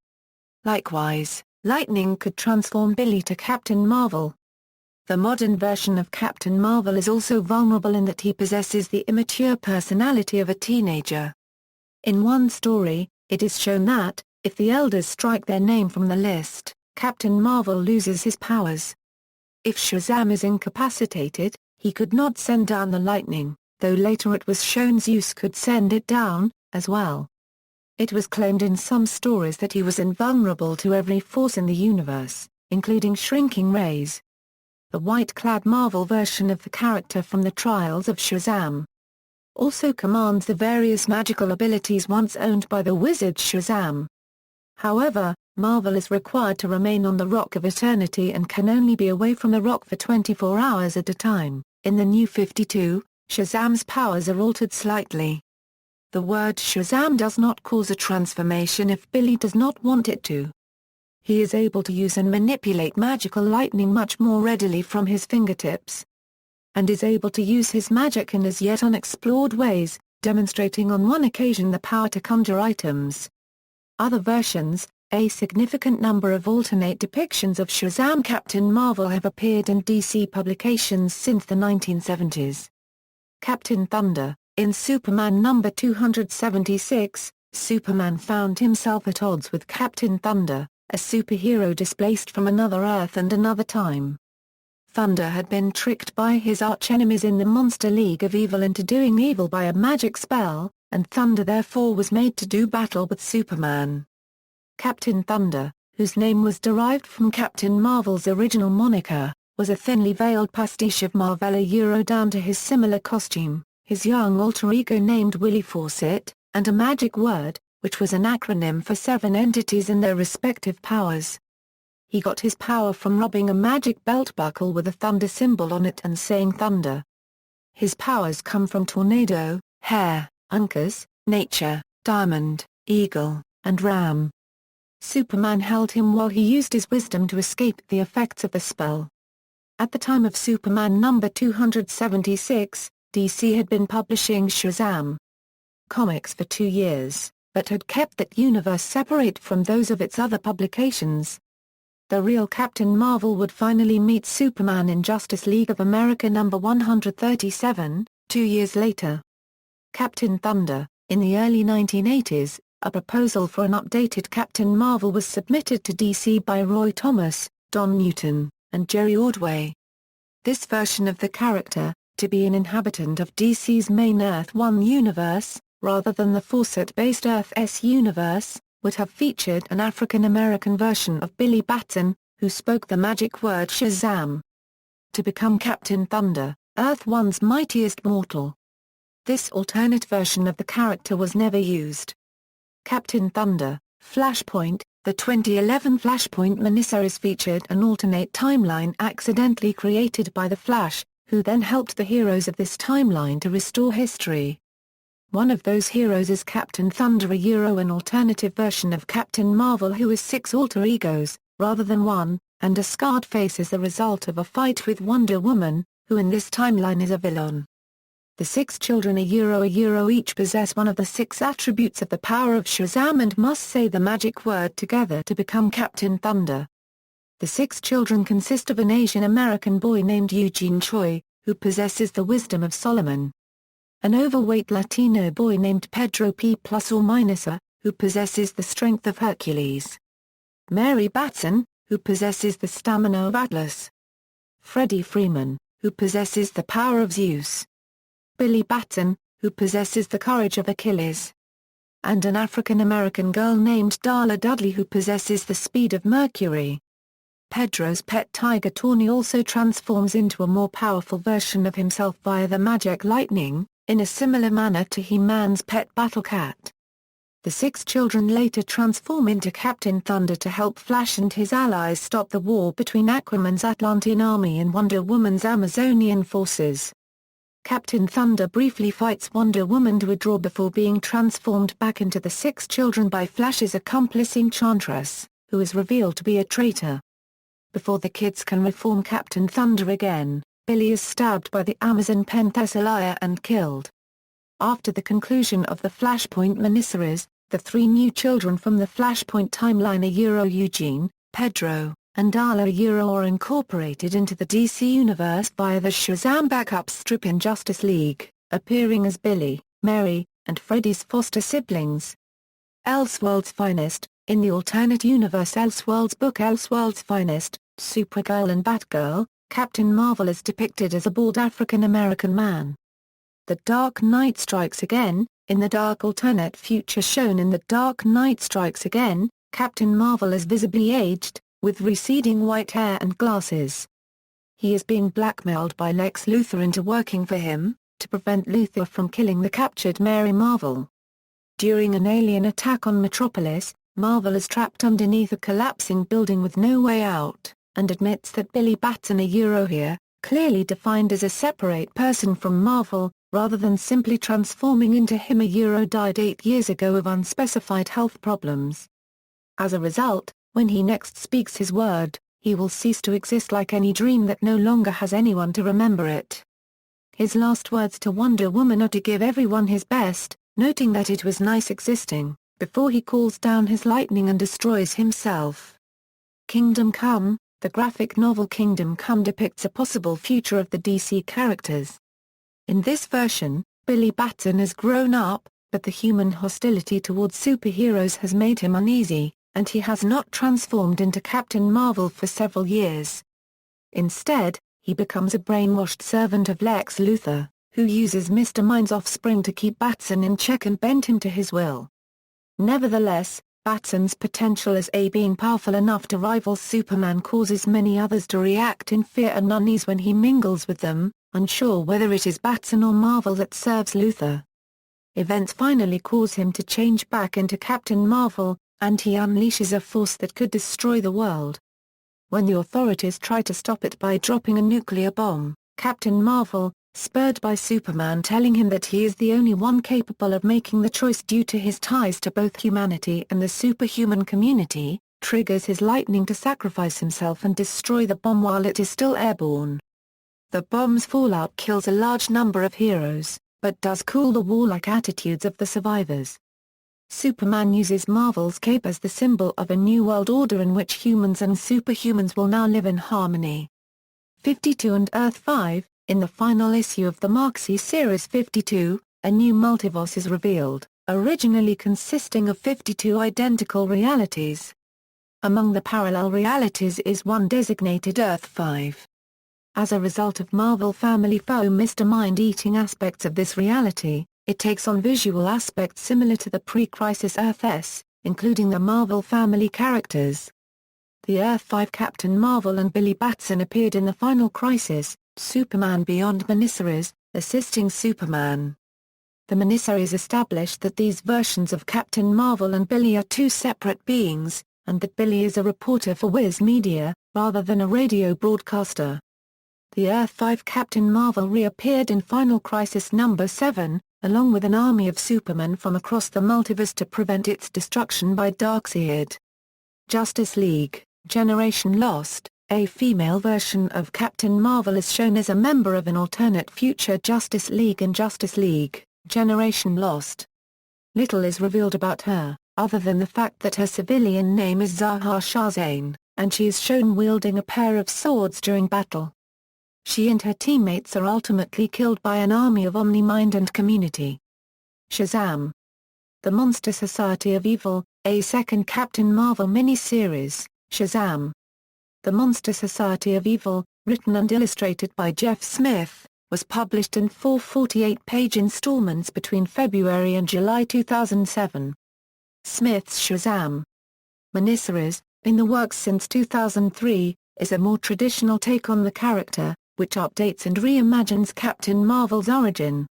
Likewise, lightning could transform Billy to Captain Marvel. The modern version of Captain Marvel is also vulnerable in that he possesses the immature personality of a teenager. In one story, it is shown that, if the Elders strike their name from the list, Captain Marvel loses his powers. If Shazam is incapacitated, he could not send down the lightning, though later it was shown Zeus could send it down, as well. It was claimed in some stories that he was invulnerable to every force in the universe, including shrinking rays. The white-clad Marvel version of the character from the Trials of Shazam also commands the various magical abilities once owned by the wizard Shazam. However, Marvel is required to remain on the Rock of Eternity and can only be away from the rock for 24 hours at a time. In the New 52, Shazam's powers are altered slightly. The word Shazam does not cause a transformation if Billy does not want it to. He is able to use and manipulate magical lightning much more readily from his fingertips, and is able to use his magic in as yet unexplored ways, demonstrating on one occasion the power to conjure items. Other versions, a significant number of alternate depictions of Shazam Captain Marvel have appeared in DC publications since the 1970s. Captain Thunder, in Superman number 276, Superman found himself at odds with Captain Thunder, a superhero displaced from another Earth and another time. Thunder had been tricked by his archenemies in the Monster League of Evil into doing evil by a magic spell, and Thunder therefore was made to do battle with Superman. Captain Thunder, whose name was derived from Captain Marvel's original moniker, was a thinly veiled pastiche of Marvel down to his similar costume, his young alter ego named Willie Fawcett, and a magic word, which was an acronym for 7 entities and their respective powers. He got his power from robbing a magic belt buckle with a thunder symbol on it and saying thunder. His powers come from tornado, hair, uncas, nature, diamond, eagle, and ram. Superman held him while he used his wisdom to escape the effects of the spell. At the time of Superman number 276, DC had been publishing Shazam comics for 2 years, but had kept that universe separate from those of its other publications. The real Captain Marvel would finally meet Superman in Justice League of America number 137, 2 years later. Captain Thunder, in the early 1980s, a proposal for an updated Captain Marvel was submitted to DC by Roy Thomas, Don Newton, and Jerry Ordway. This version of the character, to be an inhabitant of DC's main Earth-1 universe, rather than the Fawcett-based Earth-S universe, would have featured an African-American version of Billy Batson, who spoke the magic word Shazam. To become Captain Thunder, Earth-1's mightiest mortal. This alternate version of the character was never used. Captain Thunder, Flashpoint. The 2011 Flashpoint miniseries featured an alternate timeline accidentally created by the Flash, who then helped the heroes of this timeline to restore history. One of those heroes is Captain Thunder, an alternative version of Captain Marvel who is 6 alter egos, rather than 1, and a scarred face as the result of a fight with Wonder Woman, who in this timeline is a villain. The 6 children each possess one of the 6 attributes of the power of Shazam and must say the magic word together to become Captain Thunder. The 6 children consist of an Asian American boy named Eugene Choi, who possesses the wisdom of Solomon. An overweight Latino boy named Pedro P. ±, who possesses the strength of Hercules. Mary Batson, who possesses the stamina of Atlas. Freddie Freeman, who possesses the power of Zeus. Billy Batson, who possesses the courage of Achilles. And an African-American girl named Darla Dudley who possesses the speed of Mercury. Pedro's pet tiger Tawny also transforms into a more powerful version of himself via the magic lightning, in a similar manner to He-Man's pet Battle Cat. The 6 children later transform into Captain Thunder to help Flash and his allies stop the war between Aquaman's Atlantean army and Wonder Woman's Amazonian forces. Captain Thunder briefly fights Wonder Woman to a draw before being transformed back into the six children by Flash's accomplice Enchantress, who is revealed to be a traitor. Before the kids can reform Captain Thunder again, Billy is stabbed by the Amazon Penthesilea and killed. After the conclusion of the Flashpoint miniseries, the three new children from the Flashpoint timeline Eugene, Pedro, and Darla are incorporated into the DC Universe via the Shazam backup strip in Justice League, appearing as Billy, Mary, and Freddy's foster siblings. Elseworld's Finest. In the alternate universe Elseworlds book Elseworld's Finest, Supergirl and Batgirl, Captain Marvel is depicted as a bald African-American man. The Dark Knight Strikes Again. In the dark alternate future shown in The Dark Knight Strikes Again, Captain Marvel is visibly aged, with receding white hair and glasses. He is being blackmailed by Lex Luthor into working for him, to prevent Luthor from killing the captured Mary Marvel. During an alien attack on Metropolis, Marvel is trapped underneath a collapsing building with no way out, and admits that Billy Batson here, clearly defined as a separate person from Marvel, rather than simply transforming into him died 8 years ago of unspecified health problems. As a result, when he next speaks his word, he will cease to exist like any dream that no longer has anyone to remember it. His last words to Wonder Woman are to give everyone his best, noting that it was nice existing, before he calls down his lightning and destroys himself. Kingdom Come. The graphic novel Kingdom Come depicts a possible future of the DC characters. In this version, Billy Batson has grown up, but the human hostility towards superheroes has made him uneasy, and he has not transformed into Captain Marvel for several years. Instead, he becomes a brainwashed servant of Lex Luthor, who uses Mr. Mind's offspring to keep Batson in check and bend him to his will. Nevertheless, Batson's potential as being powerful enough to rival Superman causes many others to react in fear and unease when he mingles with them, unsure whether it is Batson or Marvel that serves Luthor. Events finally cause him to change back into Captain Marvel, and he unleashes a force that could destroy the world. When the authorities try to stop it by dropping a nuclear bomb, Captain Marvel, spurred by Superman telling him that he is the only one capable of making the choice due to his ties to both humanity and the superhuman community, triggers his lightning to sacrifice himself and destroy the bomb while it is still airborne. The bomb's fallout kills a large number of heroes, but does cool the warlike attitudes of the survivors. Superman uses Marvel's cape as the symbol of a new world order in which humans and superhumans will now live in harmony. 52 and Earth 5. In the final issue of the Marxie Series 52, a new multiverse is revealed, originally consisting of 52 identical realities. Among the parallel realities is one designated Earth 5. As a result of Marvel family foe Mr. Mind eating aspects of this reality, it takes on visual aspects similar to the pre-crisis Earth S, including the Marvel family characters. The Earth 5 Captain Marvel and Billy Batson appeared in the Final Crisis, Superman Beyond miniseries, assisting Superman. The miniseries established that these versions of Captain Marvel and Billy are two separate beings, and that Billy is a reporter for Viz Media, rather than a radio broadcaster. The Earth 5 Captain Marvel reappeared in Final Crisis number 7, along with an army of Supermen from across the multiverse to prevent its destruction by Darkseid. Justice League, Generation Lost. A female version of Captain Marvel is shown as a member of an alternate future Justice League in Justice League, Generation Lost. Little is revealed about her, other than the fact that her civilian name is Zaha Shazam, and she is shown wielding a pair of swords during battle. She and her teammates are ultimately killed by an army of Omni-Mind and Community. Shazam. The Monster Society of Evil, a second Captain Marvel miniseries, Shazam. The Monster Society of Evil, written and illustrated by Jeff Smith, was published in 4 48-page installments between February and July 2007. Smith's Shazam miniseries, in the works since 2003, is a more traditional take on the character, which updates and reimagines Captain Marvel's origin.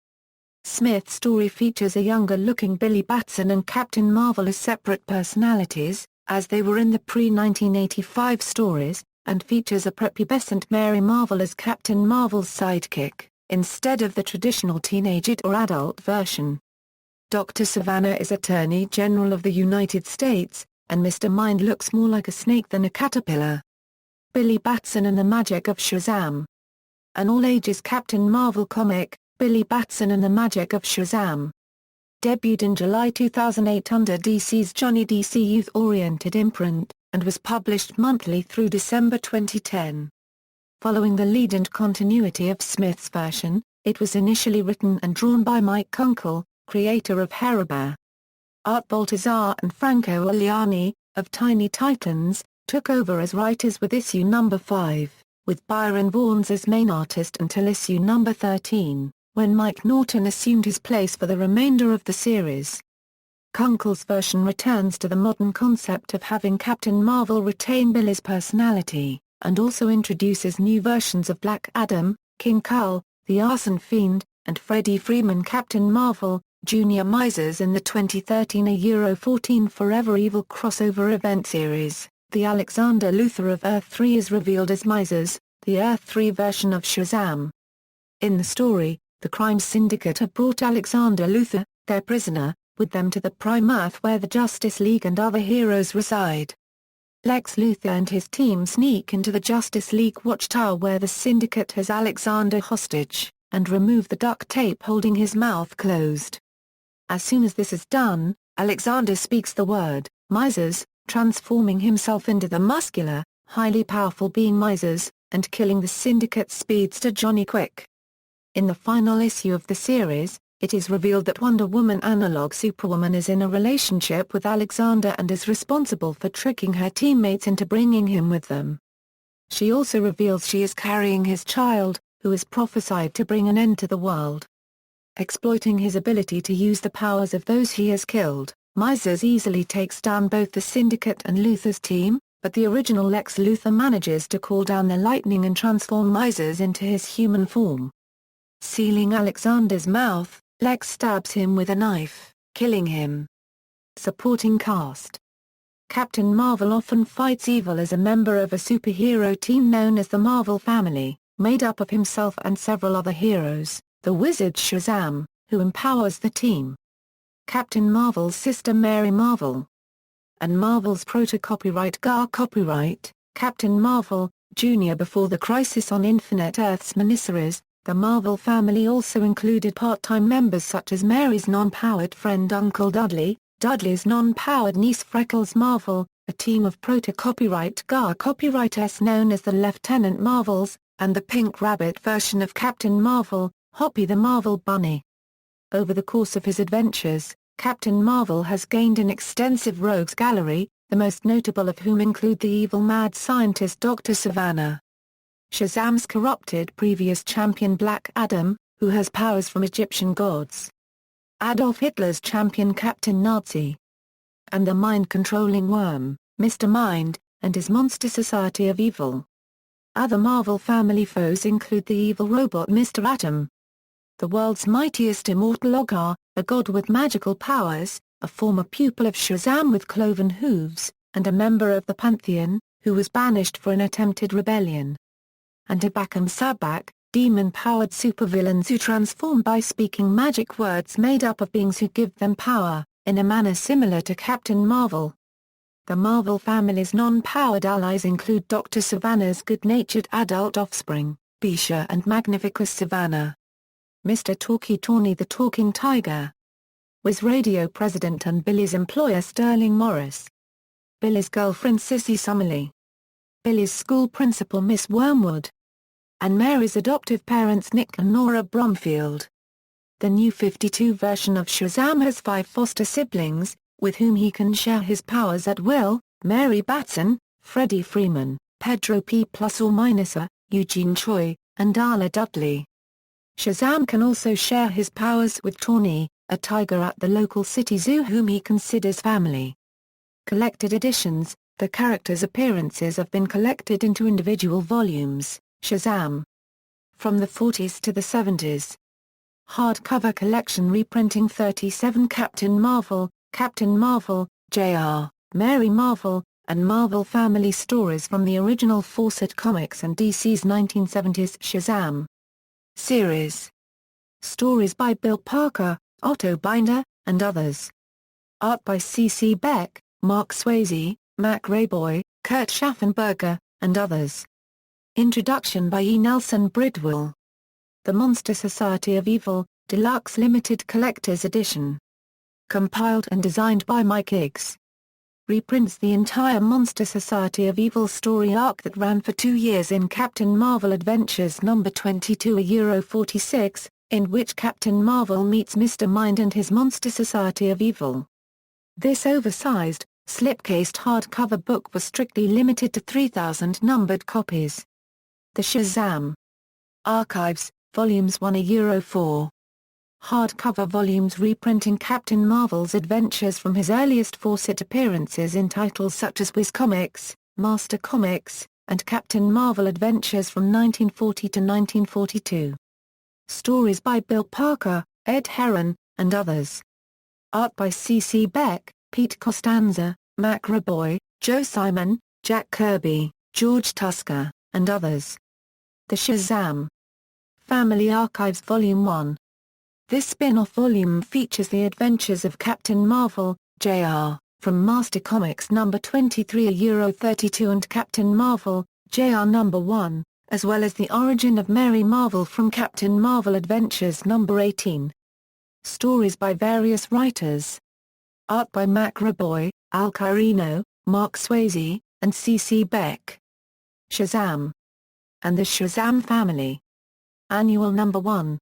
Smith's story features a younger-looking Billy Batson and Captain Marvel as separate personalities, as they were in the pre-1985 stories, and features a prepubescent Mary Marvel as Captain Marvel's sidekick, instead of the traditional teenage or adult version. Dr. Savannah is Attorney General of the United States, and Mr. Mind looks more like a snake than a caterpillar. Billy Batson and the Magic of Shazam. An all-ages Captain Marvel comic, Billy Batson and the Magic of Shazam. Debuted in July 2008 under DC's Johnny DC youth-oriented imprint, and was published monthly through December 2010. Following the lead and continuity of Smith's version, it was initially written and drawn by Mike Kunkel, creator of Haribo. Art Baltazar and Franco Oliani, of Tiny Titans, took over as writers with issue number 5, with Byron Vaughan as main artist until issue number 13, when Mike Norton assumed his place for the remainder of the series. Kunkel's version returns to the modern concept of having Captain Marvel retain Billy's personality, and also introduces new versions of Black Adam, King Kull, the Arson Fiend, and Freddie Freeman Captain Marvel, Junior Misers in the 2013 Euro 14 Forever Evil crossover event series. The Alexander Luthor of Earth 3 is revealed as Misers, the Earth 3 version of Shazam. In the story, the crime syndicate have brought Alexander Luthor, their prisoner, with them to the Prime Earth where the Justice League and other heroes reside. Lex Luthor and his team sneak into the Justice League watchtower where the syndicate has Alexander hostage, and remove the duct tape holding his mouth closed. As soon as this is done, Alexander speaks the word, Misers, transforming himself into the muscular, highly powerful being Misers, and killing the syndicate's speedster Johnny Quick. In the final issue of the series, it is revealed that Wonder Woman analog Superwoman is in a relationship with Alexander and is responsible for tricking her teammates into bringing him with them. She also reveals she is carrying his child, who is prophesied to bring an end to the world. Exploiting his ability to use the powers of those he has killed, Misers easily takes down both the Syndicate and Luthor's team, but the original Lex Luthor manages to call down the lightning and transform Misers into his human form. Sealing Alexander's mouth, Lex stabs him with a knife, killing him. Supporting cast. Captain Marvel often fights evil as a member of a superhero team known as the Marvel Family, made up of himself and several other heroes, the wizard Shazam, who empowers the team. Captain Marvel's sister Mary Marvel. And Marvel's proto-copyright copyright, Captain Marvel, Jr. Before the Crisis on Infinite Earths miniseries, the Marvel family also included part-time members such as Mary's non-powered friend Uncle Dudley, Dudley's non-powered niece Freckles Marvel, a team of proto-copyright copyrights known as the Lieutenant Marvels, and the Pink Rabbit version of Captain Marvel, Hoppy the Marvel Bunny. Over the course of his adventures, Captain Marvel has gained an extensive rogues gallery, the most notable of whom include the evil mad scientist Dr. Savannah. Shazam's corrupted previous champion Black Adam, who has powers from Egyptian gods. Adolf Hitler's champion Captain Nazi. And the mind-controlling worm, Mr. Mind, and his monster society of evil. Other Marvel family foes include the evil robot Mr. Atom. The world's mightiest immortal Ogre, a god with magical powers, a former pupil of Shazam with cloven hooves, and a member of the Pantheon, who was banished for an attempted rebellion. And Abak Sabak, demon-powered supervillains who transform by speaking magic words made up of beings who give them power, in a manner similar to Captain Marvel. The Marvel family's non-powered allies include Dr. Savannah's good-natured adult offspring, Bisha and Magnificus Savannah. Mr. Talkie Tawny the Talking Tiger. Wiz Radio president and Billy's employer Sterling Morris. Billy's girlfriend Sissy Summerlee. Billy's school principal Miss Wormwood. And Mary's adoptive parents Nick and Nora Bromfield. The new 52 version of Shazam has 5 foster siblings, with whom he can share his powers at will: Mary Batson, Freddie Freeman, Pedro P. ± Eugene Choi, and Darla Dudley. Shazam can also share his powers with Tawny, a tiger at the local city zoo whom he considers family. Collected editions. The characters' appearances have been collected into individual volumes. Shazam. From the 40s to the 70s. Hardcover collection reprinting 37 Captain Marvel, Jr., Mary Marvel, and Marvel Family stories from the original Fawcett Comics and DC's 1970s Shazam. Series. Stories by Bill Parker, Otto Binder, and others. Art by C.C. Beck, Mark Swayze, Mac Rayboy, Kurt Schaffenberger, and others. Introduction by E. Nelson Bridwell. The Monster Society of Evil, Deluxe Limited Collector's Edition. Compiled and designed by Mike Higgs. Reprints the entire Monster Society of Evil story arc that ran for 2 years in Captain Marvel Adventures number 22 €46, in which Captain Marvel meets Mr. Mind and his Monster Society of Evil. This oversized, slipcased hardcover book was strictly limited to 3,000 numbered copies. The Shazam Archives, Volumes 1 €4. Hardcover volumes reprinting Captain Marvel's adventures from his earliest Fawcett appearances in titles such as Whiz Comics, Master Comics, and Captain Marvel Adventures from 1940 to 1942. Stories by Bill Parker, Ed Herron, and others. Art by C.C. Beck, Pete Costanza, Mac Rayboy, Joe Simon, Jack Kirby, George Tusker, and others. The Shazam Family Archives Volume 1. This spin-off volume features the adventures of Captain Marvel, Jr., from Master Comics number 23 €32 and Captain Marvel, Jr. number 1, as well as the origin of Mary Marvel from Captain Marvel Adventures number 18. Stories by various writers. Art by Mac Rayboy, Al Carino, Mark Swayze, and C.C. Beck. Shazam and the Shazam Family. Annual number 1.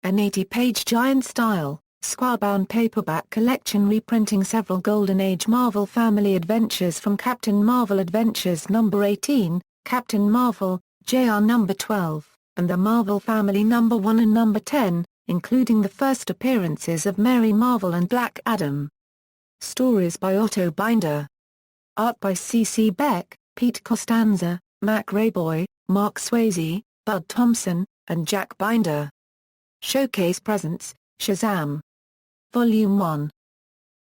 An 80-page giant-style, square-bound paperback collection reprinting several Golden Age Marvel Family adventures from Captain Marvel Adventures number 18, Captain Marvel, Jr. number 12, and the Marvel Family number 1 and number 10, including the first appearances of Mary Marvel and Black Adam. Stories by Otto Binder. Art by C.C. Beck, Pete Costanza, Mac Rayboy, Mark Swayze, Bud Thompson, and Jack Binder. Showcase Presents, Shazam. Volume 1.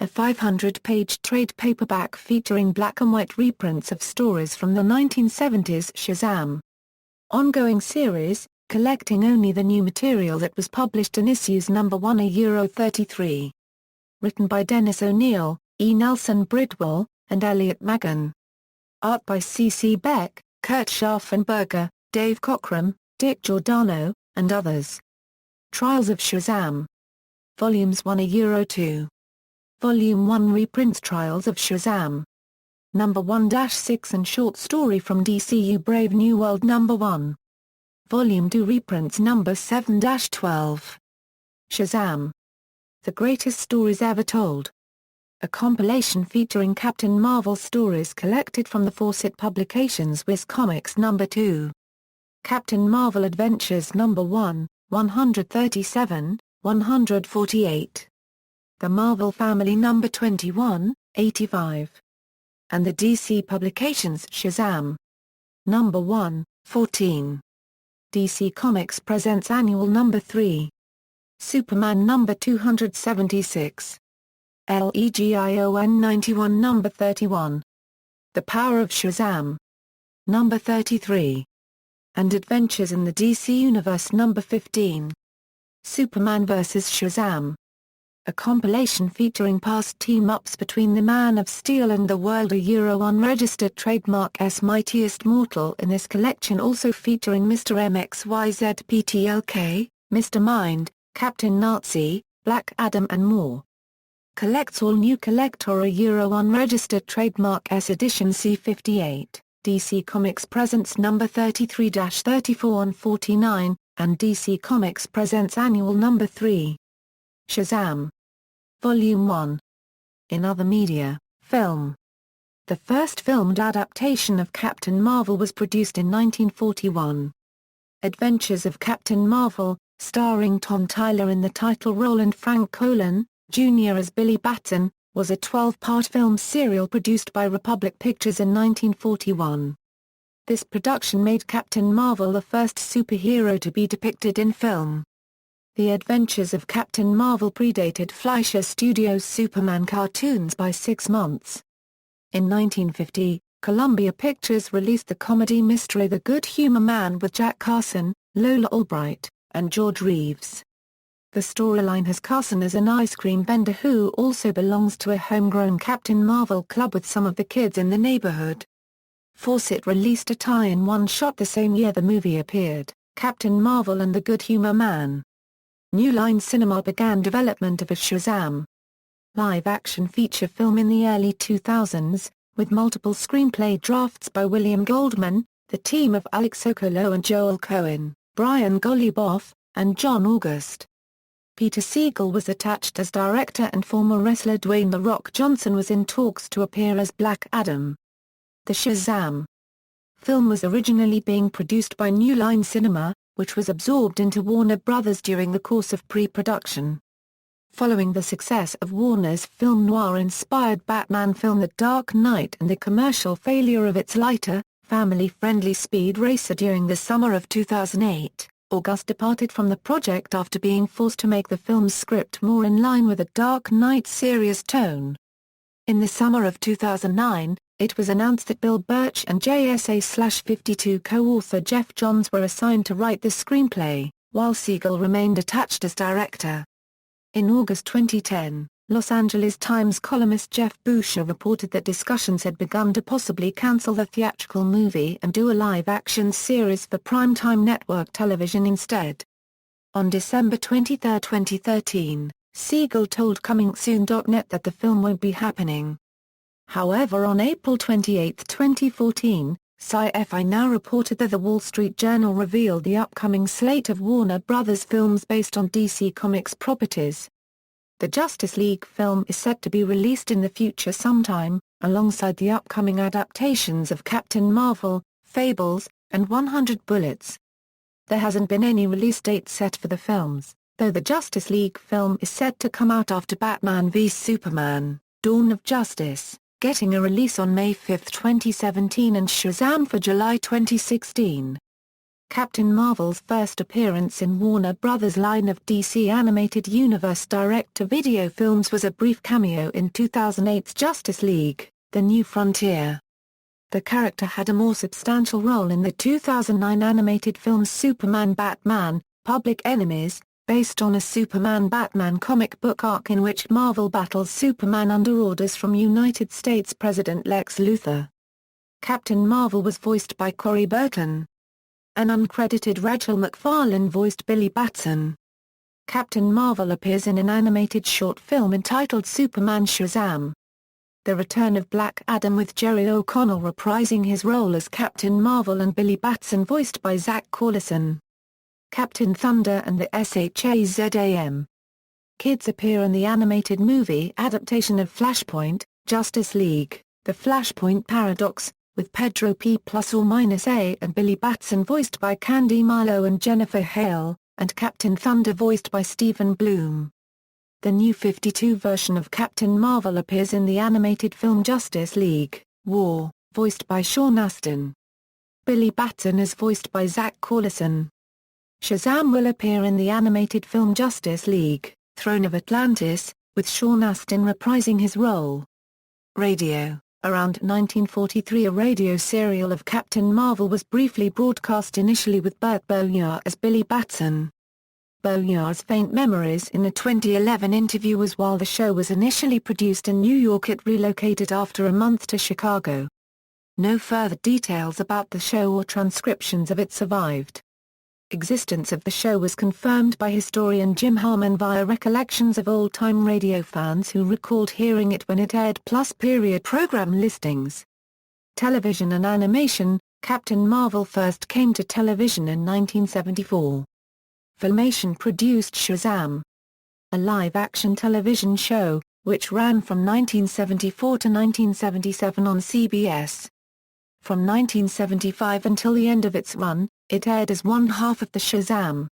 A 500-page trade paperback featuring black-and-white reprints of stories from the 1970s Shazam. Ongoing series, collecting only the new material that was published in issues number 1 €33. Written by Dennis O'Neil, E. Nelson Bridwell, and Elliot Magan. Art by C.C. Beck, Kurt Schaffenberger, Dave Cockrum, Dick Giordano, and others. Trials of Shazam. Volumes 1 €2. Volume 1 reprints Trials of Shazam. Number 1-6 and short story from DCU Brave New World number 1. Volume 2 reprints number 7-12. Shazam. The Greatest Stories Ever Told. A compilation featuring Captain Marvel stories collected from the Fawcett Publications Whiz Comics number 2. Captain Marvel Adventures number 1, 137, 148. The Marvel Family number 21, 85. And the DC Publications Shazam. Number 1, 14. DC Comics presents Annual number 3. Superman number 276. Legion 91 number 31. The Power of Shazam. Number 33. And Adventures in the DC Universe number 15. Superman vs. Shazam. A compilation featuring past team-ups between the Man of Steel and the World unregistered trademark S Mightiest Mortal in this collection also featuring Mr. MXYZPTLK, Mr. Mind, Captain Nazi, Black Adam and more. Collects all new Collector unregistered trademark S edition C58. DC Comics presents number 33-34 and 49, and DC Comics presents Annual number 3. Shazam. Volume 1. In other media, film. The first filmed adaptation of Captain Marvel was produced in 1941. Adventures of Captain Marvel, starring Tom Tyler in the title role and Frank Colin, Jr. as Billy Batson, was a 12-part film serial produced by Republic Pictures in 1941. This production made Captain Marvel the first superhero to be depicted in film. The adventures of Captain Marvel predated Fleischer Studios' Superman cartoons by 6 months. In 1950, Columbia Pictures released the comedy mystery The Good Humor Man with Jack Carson, Lola Albright, and George Reeves. The storyline has Carson as an ice cream vendor who also belongs to a homegrown Captain Marvel club with some of the kids in the neighborhood. Fawcett released a tie-in one-shot the same year the movie appeared, Captain Marvel and the Good Humor Man. New Line Cinema began development of a Shazam live-action feature film in the early 2000s, with multiple screenplay drafts by William Goldman, the team of Alex Sokolow and Joel Cohen, Brian Goluboff, and John August. Peter Siegel was attached as director and former wrestler Dwayne "The Rock" Johnson was in talks to appear as Black Adam. The Shazam film was originally being produced by New Line Cinema, which was absorbed into Warner Brothers during the course of pre-production. Following the success of Warner's film noir-inspired Batman film The Dark Knight and the commercial failure of its lighter, family-friendly Speed Racer during the summer of 2008, August departed from the project after being forced to make the film's script more in line with The Dark Knight's serious tone. In the summer of 2009, it was announced that Bill Birch and JSA/52 co-author Jeff Johns were assigned to write the screenplay, while Siegel remained attached as director. In August 2010, Los Angeles Times columnist Jeff Boucher reported that discussions had begun to possibly cancel the theatrical movie and do a live-action series for primetime network television instead. On December 23, 2013, Siegel told ComingSoon.net that the film won't be happening. However, on April 28, 2014, Sci-Fi Now reported that The Wall Street Journal revealed the upcoming slate of Warner Brothers films based on DC Comics properties. The Justice League film is set to be released in the future sometime, alongside the upcoming adaptations of Captain Marvel, Fables, and 100 Bullets. There hasn't been any release date set for the films, though the Justice League film is set to come out after Batman v Superman, Dawn of Justice, getting a release on May 5, 2017 and Shazam for July 2016. Captain Marvel's first appearance in Warner Brothers' line of DC Animated Universe direct-to-video films was a brief cameo in 2008's Justice League, The New Frontier. The character had a more substantial role in the 2009 animated film Superman Batman, Public Enemies, based on a Superman-Batman comic book arc in which Marvel battles Superman under orders from United States President Lex Luthor. Captain Marvel was voiced by Corey Burton. An uncredited Rachel McFarlane voiced Billy Batson. Captain Marvel appears in an animated short film entitled Superman Shazam. The return of Black Adam with Jerry O'Connell reprising his role as Captain Marvel and Billy Batson voiced by Zach Corlison. Captain Thunder and the Shazam kids appear in the animated movie adaptation of Flashpoint, Justice League, The Flashpoint Paradox, with Pedro P. ± and Billy Batson voiced by Candy Milo and Jennifer Hale, and Captain Thunder voiced by Stephen Bloom. The New 52 version of Captain Marvel appears in the animated film Justice League, War, voiced by Sean Astin. Billy Batson is voiced by Zach Corlison. Shazam will appear in the animated film Justice League, Throne of Atlantis, with Sean Astin reprising his role. Radio. Around 1943 a radio serial of Captain Marvel was briefly broadcast initially with Burt Boyar as Billy Batson. Boyar's faint memories in a 2011 interview was while the show was initially produced in New York it relocated after a month to Chicago. No further details about the show or transcriptions of it survived. Existence of the show was confirmed by historian Jim Harmon via recollections of old-time radio fans who recalled hearing it when it aired plus period program listings. Television and animation, Captain Marvel first came to television in 1974. Filmation produced Shazam, a live-action television show, which ran from 1974 to 1977 on CBS. From 1975 until the end of its run, it aired as one half of the Shazam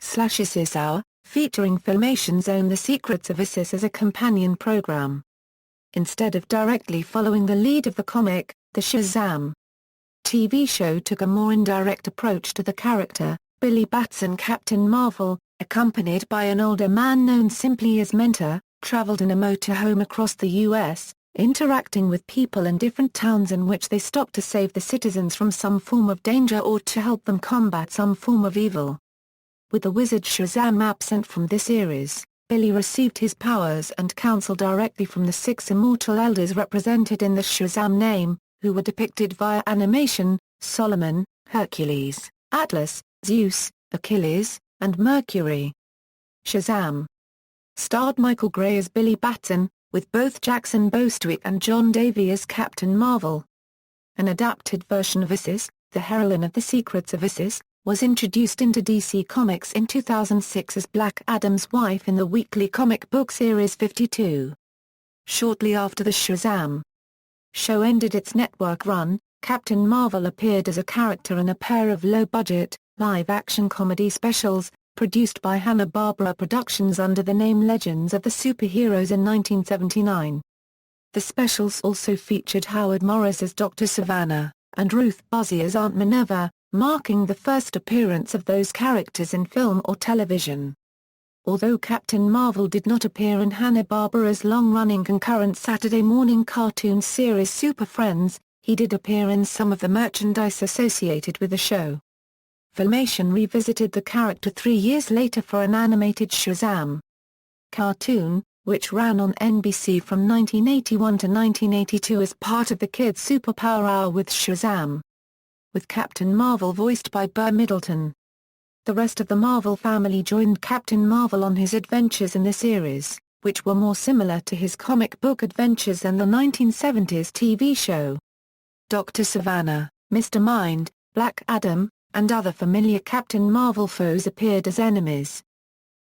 /Isis Hour, featuring Filmation's own The Secrets of Isis as a companion program. Instead of directly following the lead of the comic, the Shazam TV show took a more indirect approach to the character, Billy Batson. Captain Marvel, accompanied by an older man known simply as Mentor, traveled in a motorhome across the U.S., interacting with people in different towns in which they stopped to save the citizens from some form of danger or to help them combat some form of evil. With the wizard Shazam absent from this series, Billy received his powers and counsel directly from the 6 immortal elders represented in the Shazam name, who were depicted via animation: Solomon, Hercules, Atlas, Zeus, Achilles, and Mercury. Shazam starred Michael Gray as Billy Batson, with both Jackson Bostwick and John Davy as Captain Marvel. An adapted version of Isis, the heroine of The Secrets of Isis, was introduced into DC Comics in 2006 as Black Adam's wife in the weekly comic book series 52. Shortly after the Shazam show ended its network run, Captain Marvel appeared as a character in a pair of low-budget, live-action comedy specials, produced by Hanna-Barbera Productions under the name Legends of the Superheroes in 1979. The specials also featured Howard Morris as Dr. Savannah, and Ruth Buzzi as Aunt Minerva, marking the first appearance of those characters in film or television. Although Captain Marvel did not appear in Hanna-Barbera's long-running concurrent Saturday morning cartoon series Super Friends, he did appear in some of the merchandise associated with the show. Filmation revisited the character 3 years later for an animated Shazam cartoon, which ran on NBC from 1981 to 1982 as part of the Kids Superpower Hour with Shazam, with Captain Marvel voiced by Burr Middleton. The rest of the Marvel family joined Captain Marvel on his adventures in the series, which were more similar to his comic book adventures than the 1970s TV show. Dr. Savannah, Mr. Mind, Black Adam, and other familiar Captain Marvel foes appeared as enemies.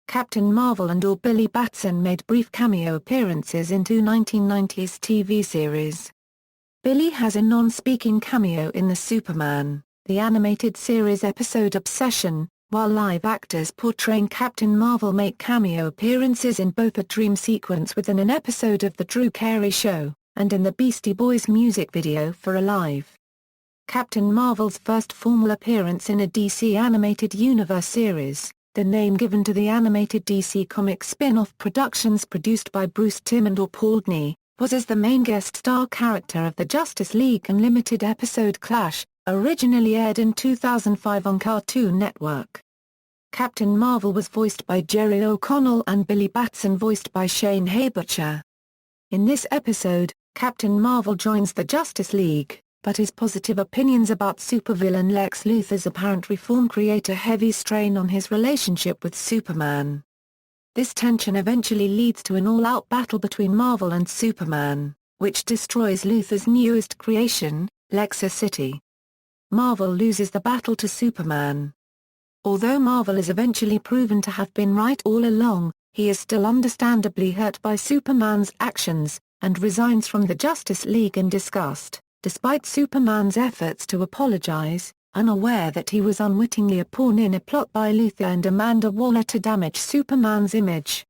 Captain Marvel and/or Billy Batson made brief cameo appearances in 2 1990s TV series. Billy has a non-speaking cameo in the Superman, the animated series episode Obsession, while live actors portraying Captain Marvel make cameo appearances in both a dream sequence within an episode of The Drew Carey Show, and in the Beastie Boys music video for Alive. Captain Marvel's first formal appearance in a DC Animated Universe series, the name given to the animated DC Comics spin-off productions produced by Bruce Timm and/or Paul Dini, was as the main guest star character of the Justice League Unlimited episode Clash, originally aired in 2005 on Cartoon Network. Captain Marvel was voiced by Jerry O'Connell and Billy Batson voiced by Shane Habercher. In this episode, Captain Marvel joins the Justice League, but his positive opinions about supervillain Lex Luthor's apparent reform create a heavy strain on his relationship with Superman. This tension eventually leads to an all-out battle between Marvel and Superman, which destroys Luthor's newest creation, Lexa City. Marvel loses the battle to Superman. Although Marvel is eventually proven to have been right all along, he is still understandably hurt by Superman's actions, and resigns from the Justice League in disgust, despite Superman's efforts to apologize, unaware that he was unwittingly a pawn in a plot by Luthor and Amanda Waller to damage Superman's image.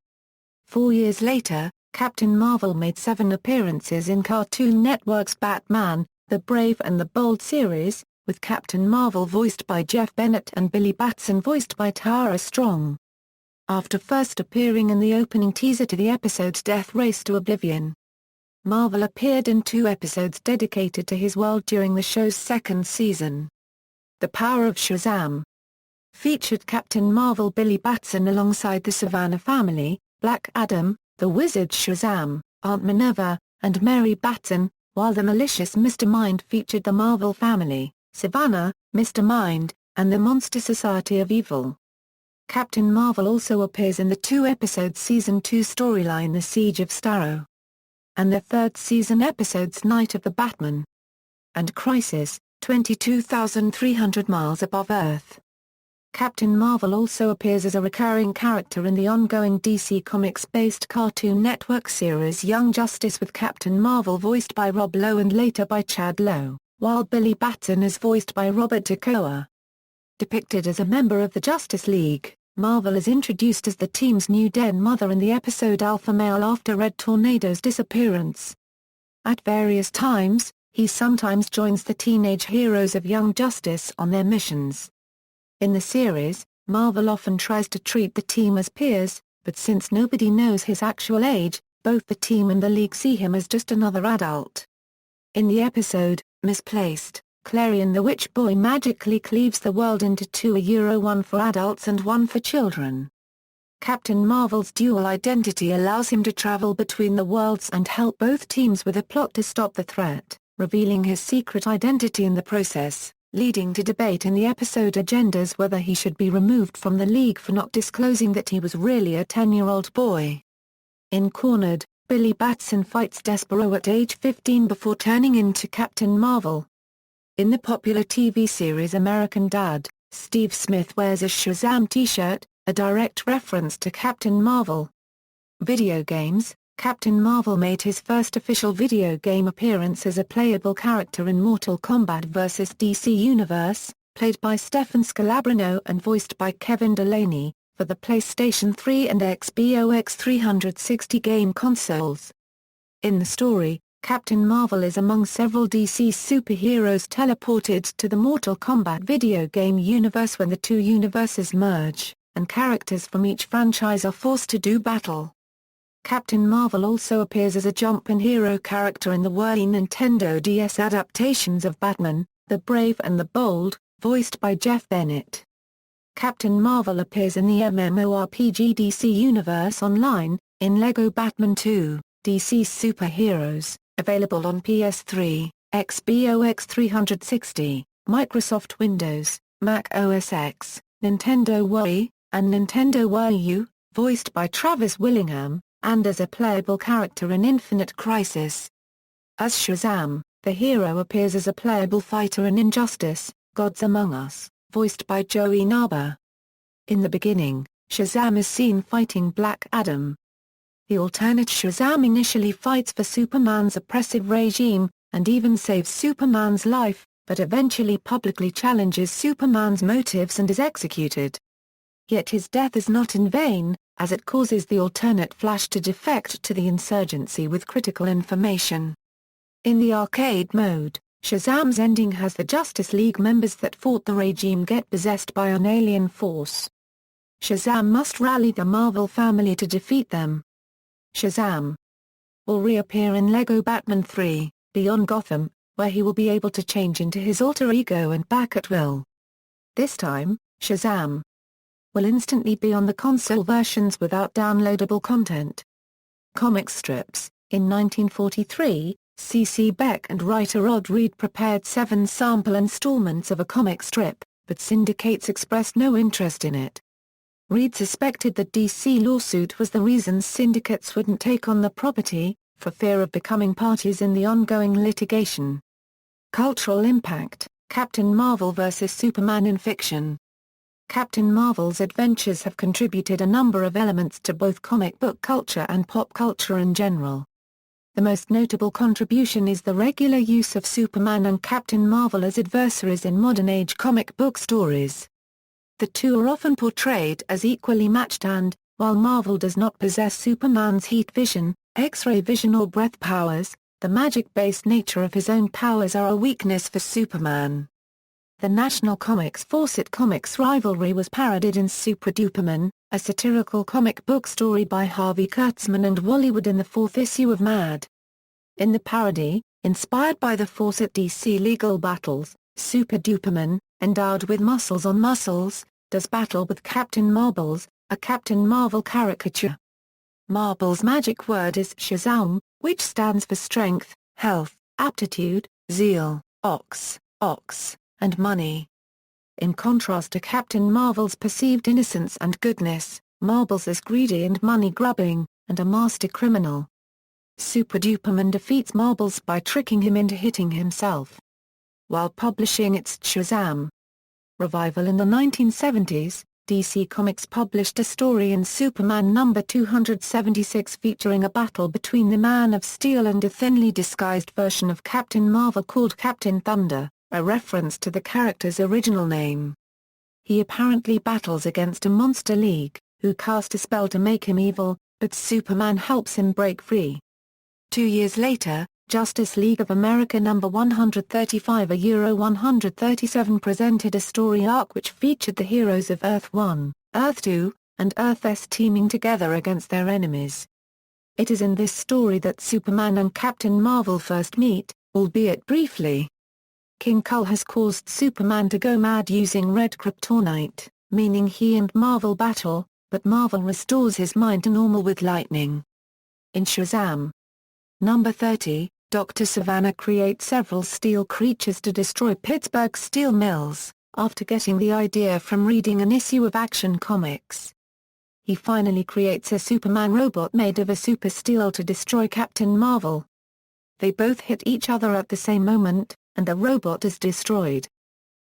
4 years later, Captain Marvel made 7 appearances in Cartoon Network's Batman, the Brave and the Bold series, with Captain Marvel voiced by Jeff Bennett and Billy Batson voiced by Tara Strong. After first appearing in the opening teaser to the episode Death Race to Oblivion, Marvel appeared in 2 episodes dedicated to his world during the show's 2nd season. The Power of Shazam featured Captain Marvel Billy Batson alongside the Savannah family, Black Adam, the Wizard Shazam, Aunt Minerva, and Mary Batson, while the malicious Mr. Mind featured the Marvel family, Savannah, Mr. Mind, and the Monster Society of Evil. Captain Marvel also appears in the 2-episode Season 2 storyline The Siege of Starro, and the 3rd season episodes Night of the Batman and Crisis, 22,300 Miles Above Earth. Captain Marvel also appears as a recurring character in the ongoing DC Comics-based Cartoon Network series Young Justice with Captain Marvel voiced by Rob Lowe and later by Chad Lowe, while Billy Batson is voiced by Robert Tekoa. Depicted as a member of the Justice League, Marvel is introduced as the team's new den mother in the episode Alpha Male after Red Tornado's disappearance. At various times, he sometimes joins the teenage heroes of Young Justice on their missions. In the series, Marvel often tries to treat the team as peers, but since nobody knows his actual age, both the team and the League see him as just another adult. In the episode, Misplaced, Clarion the Witch Boy magically cleaves the world into two, one for adults and one for children. Captain Marvel's dual identity allows him to travel between the worlds and help both teams with a plot to stop the threat, revealing his secret identity in the process, leading to debate in the episode agendas whether he should be removed from the League for not disclosing that he was really a 10-year-old boy. In Cornered, Billy Batson fights Despero at age 15 before turning into Captain Marvel. In the popular TV series American Dad, Steve Smith wears a Shazam t-shirt, a direct reference to Captain Marvel. Video games: Captain Marvel made his first official video game appearance as a playable character in Mortal Kombat vs. DC Universe, played by Stefan Scalabrino and voiced by Kevin Delaney, for the PlayStation 3 and Xbox 360 game consoles. In the story, Captain Marvel is among several DC superheroes teleported to the Mortal Kombat video game universe when the two universes merge, and characters from each franchise are forced to do battle. Captain Marvel also appears as a jump-in hero character in the Wii Nintendo DS adaptations of Batman, the Brave and the Bold, voiced by Jeff Bennett. Captain Marvel appears in the MMORPG DC Universe Online, in LEGO Batman 2, DC's Superheroes, available on PS3, Xbox 360, Microsoft Windows, Mac OS X, Nintendo Wii, and Nintendo Wii U, voiced by Travis Willingham, and as a playable character in Infinite Crisis. As Shazam, the hero appears as a playable fighter in Injustice: Gods Among Us, voiced by Joey Naba. In the beginning, Shazam is seen fighting Black Adam. The alternate Shazam initially fights for Superman's oppressive regime, and even saves Superman's life, but eventually publicly challenges Superman's motives and is executed. Yet his death is not in vain, as it causes the alternate Flash to defect to the insurgency with critical information. In the arcade mode, Shazam's ending has the Justice League members that fought the regime get possessed by an alien force. Shazam must rally the Marvel family to defeat them. Shazam will reappear in LEGO Batman 3, Beyond Gotham, where he will be able to change into his alter ego and back at will. This time, Shazam will instantly be on the console versions without downloadable content. Comic strips: in 1943, C.C. Beck and writer Rod Reed prepared 7 sample installments of a comic strip, but syndicates expressed no interest in it. Reed suspected the DC lawsuit was the reason syndicates wouldn't take on the property, for fear of becoming parties in the ongoing litigation. Cultural impact: Captain Marvel vs. Superman in fiction. Captain Marvel's adventures have contributed a number of elements to both comic book culture and pop culture in general. The most notable contribution is the regular use of Superman and Captain Marvel as adversaries in modern-age comic book stories. The two are often portrayed as equally matched and, while Marvel does not possess Superman's heat vision, X-ray vision or breath powers, the magic-based nature of his own powers are a weakness for Superman. The National Comics Fawcett Comics rivalry was parodied in Super Duperman, a satirical comic book story by Harvey Kurtzman and Wallywood in the 4th issue of Mad. In the parody, inspired by the Fawcett DC legal battles, Super Duperman, endowed with muscles on muscles, does battle with Captain Marbles, a Captain Marvel caricature. Marvel's magic word is Shazam, which stands for strength, health, aptitude, zeal, ox, and money. In contrast to Captain Marvel's perceived innocence and goodness, Marbles is greedy and money-grubbing, and a master criminal. Super Duperman defeats Marbles by tricking him into hitting himself. While publishing its Shazam revival in the 1970s, DC Comics published a story in Superman number 276 featuring a battle between the Man of Steel and a thinly disguised version of Captain Marvel called Captain Thunder, a reference to the character's original name. He apparently battles against a monster league, who cast a spell to make him evil, but Superman helps him break free. 2 years later, Justice League of America number 135 137 presented a story arc which featured the heroes of Earth 1, Earth 2, and Earth S teaming together against their enemies. It is in this story that Superman and Captain Marvel first meet, albeit briefly. King Kull has caused Superman to go mad using red kryptonite, meaning he and Marvel battle, but Marvel restores his mind to normal with lightning. In Shazam number 30, Dr. Savannah creates several steel creatures to destroy Pittsburgh's steel mills, after getting the idea from reading an issue of Action Comics. He finally creates a Superman robot made of a super steel to destroy Captain Marvel. They both hit each other at the same moment, and the robot is destroyed.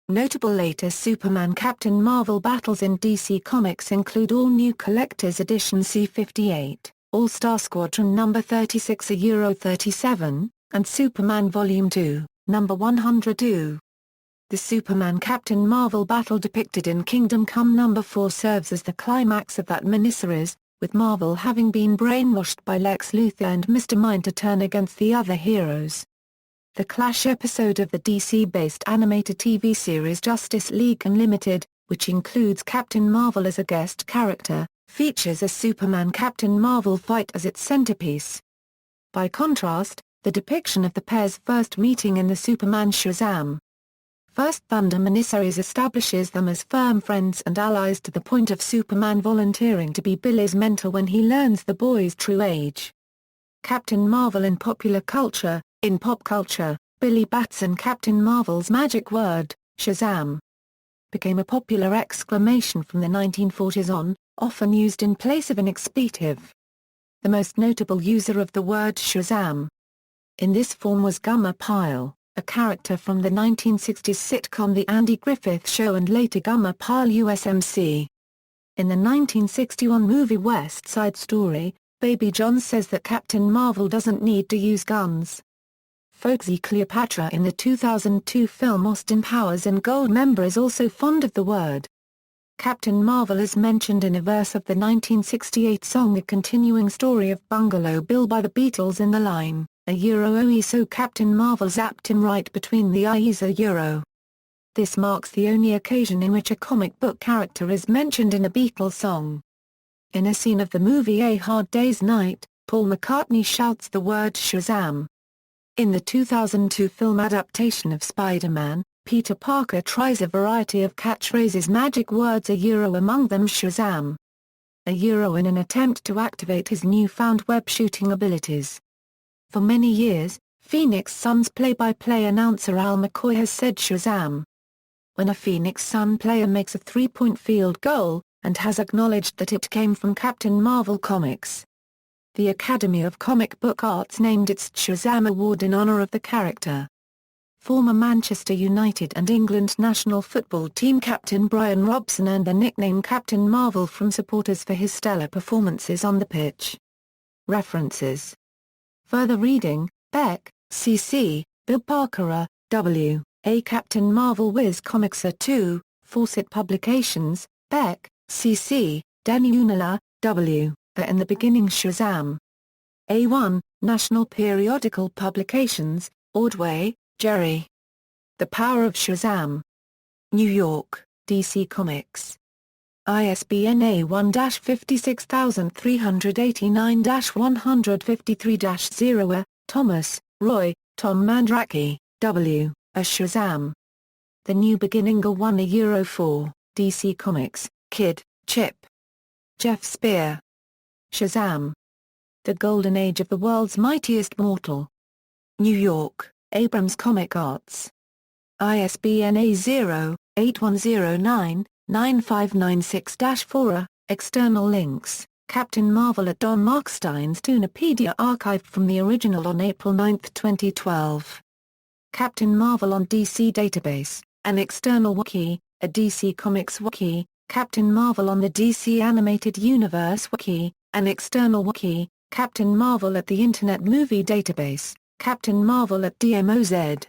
Notable later Superman-Captain Marvel battles in DC Comics include all-new Collector's Edition C-58, All-Star Squadron number 36 a Euro 37, and Superman Volume 2, number 102. The Superman-Captain Marvel battle depicted in Kingdom Come number 4 serves as the climax of that miniseries, with Marvel having been brainwashed by Lex Luthor and Mr. Mind to turn against the other heroes. The Clash episode of the DC-based animated TV series Justice League Unlimited, which includes Captain Marvel as a guest character, features a Superman-Captain Marvel fight as its centerpiece. By contrast, the depiction of the pair's first meeting in the Superman Shazam First Thunder miniseries establishes them as firm friends and allies to the point of Superman volunteering to be Billy's mentor when he learns the boy's true age. Captain Marvel in popular culture. In pop culture, Billy Batson Captain Marvel's magic word, Shazam, became a popular exclamation from the 1940s on, often used in place of an expletive. The most notable user of the word Shazam in this form was Gummer Pyle, a character from the 1960s sitcom The Andy Griffith Show and later Gummer Pyle USMC. In the 1961 movie West Side Story, Baby John says that Captain Marvel doesn't need to use guns. Folksy Cleopatra in the 2002 film Austin Powers in Goldmember is also fond of the word. Captain Marvel is mentioned in a verse of the 1968 song The Continuing Story of Bungalow Bill by the Beatles in the line, a Euro OE so Captain Marvel zapped him right between the eyes a Euro. This marks the only occasion in which a comic book character is mentioned in a Beatles song. In a scene of the movie A Hard Day's Night, Paul McCartney shouts the word Shazam. In the 2002 film adaptation of Spider-Man, Peter Parker tries a variety of catchphrases magic words a Euro among them Shazam. A Euro in an attempt to activate his newfound web shooting abilities. For many years, Phoenix Suns play-by-play announcer Al McCoy has said Shazam when a Phoenix Sun player makes a three-point field goal, and has acknowledged that it came from Captain Marvel comics. The Academy of Comic Book Arts named its Shazam Award in honor of the character. Former Manchester United and England national football team captain Brian Robson earned the nickname Captain Marvel from supporters for his stellar performances on the pitch. References. Further reading, Beck, C.C., Bill Parker, W. A. Captain Marvel Wiz Comics 2, Fawcett Publications, Beck, C.C., Denny Unala, W. In the Beginning Shazam. A1, National Periodical Publications, Ordway, Jerry. The Power of Shazam. New York, DC Comics. ISBN A1-56389-153-0. Thomas, Roy, Tom Mandrake, W. A Shazam. The New Beginning A1 a Euro 4, DC Comics, Kid, Chip. Jeff Spear. Shazam. The Golden Age of the World's Mightiest Mortal. New York, Abrams Comic Arts. ISBN A0-8109-9596-4. External links, Captain Marvel at Don Markstein's Toonapedia archived from the original on April 9, 2012. Captain Marvel on DC Database, an external wiki, a DC Comics wiki, Captain Marvel on the DC Animated Universe wiki, an external wiki, Captain Marvel at the Internet Movie Database, Captain Marvel at DMOZ.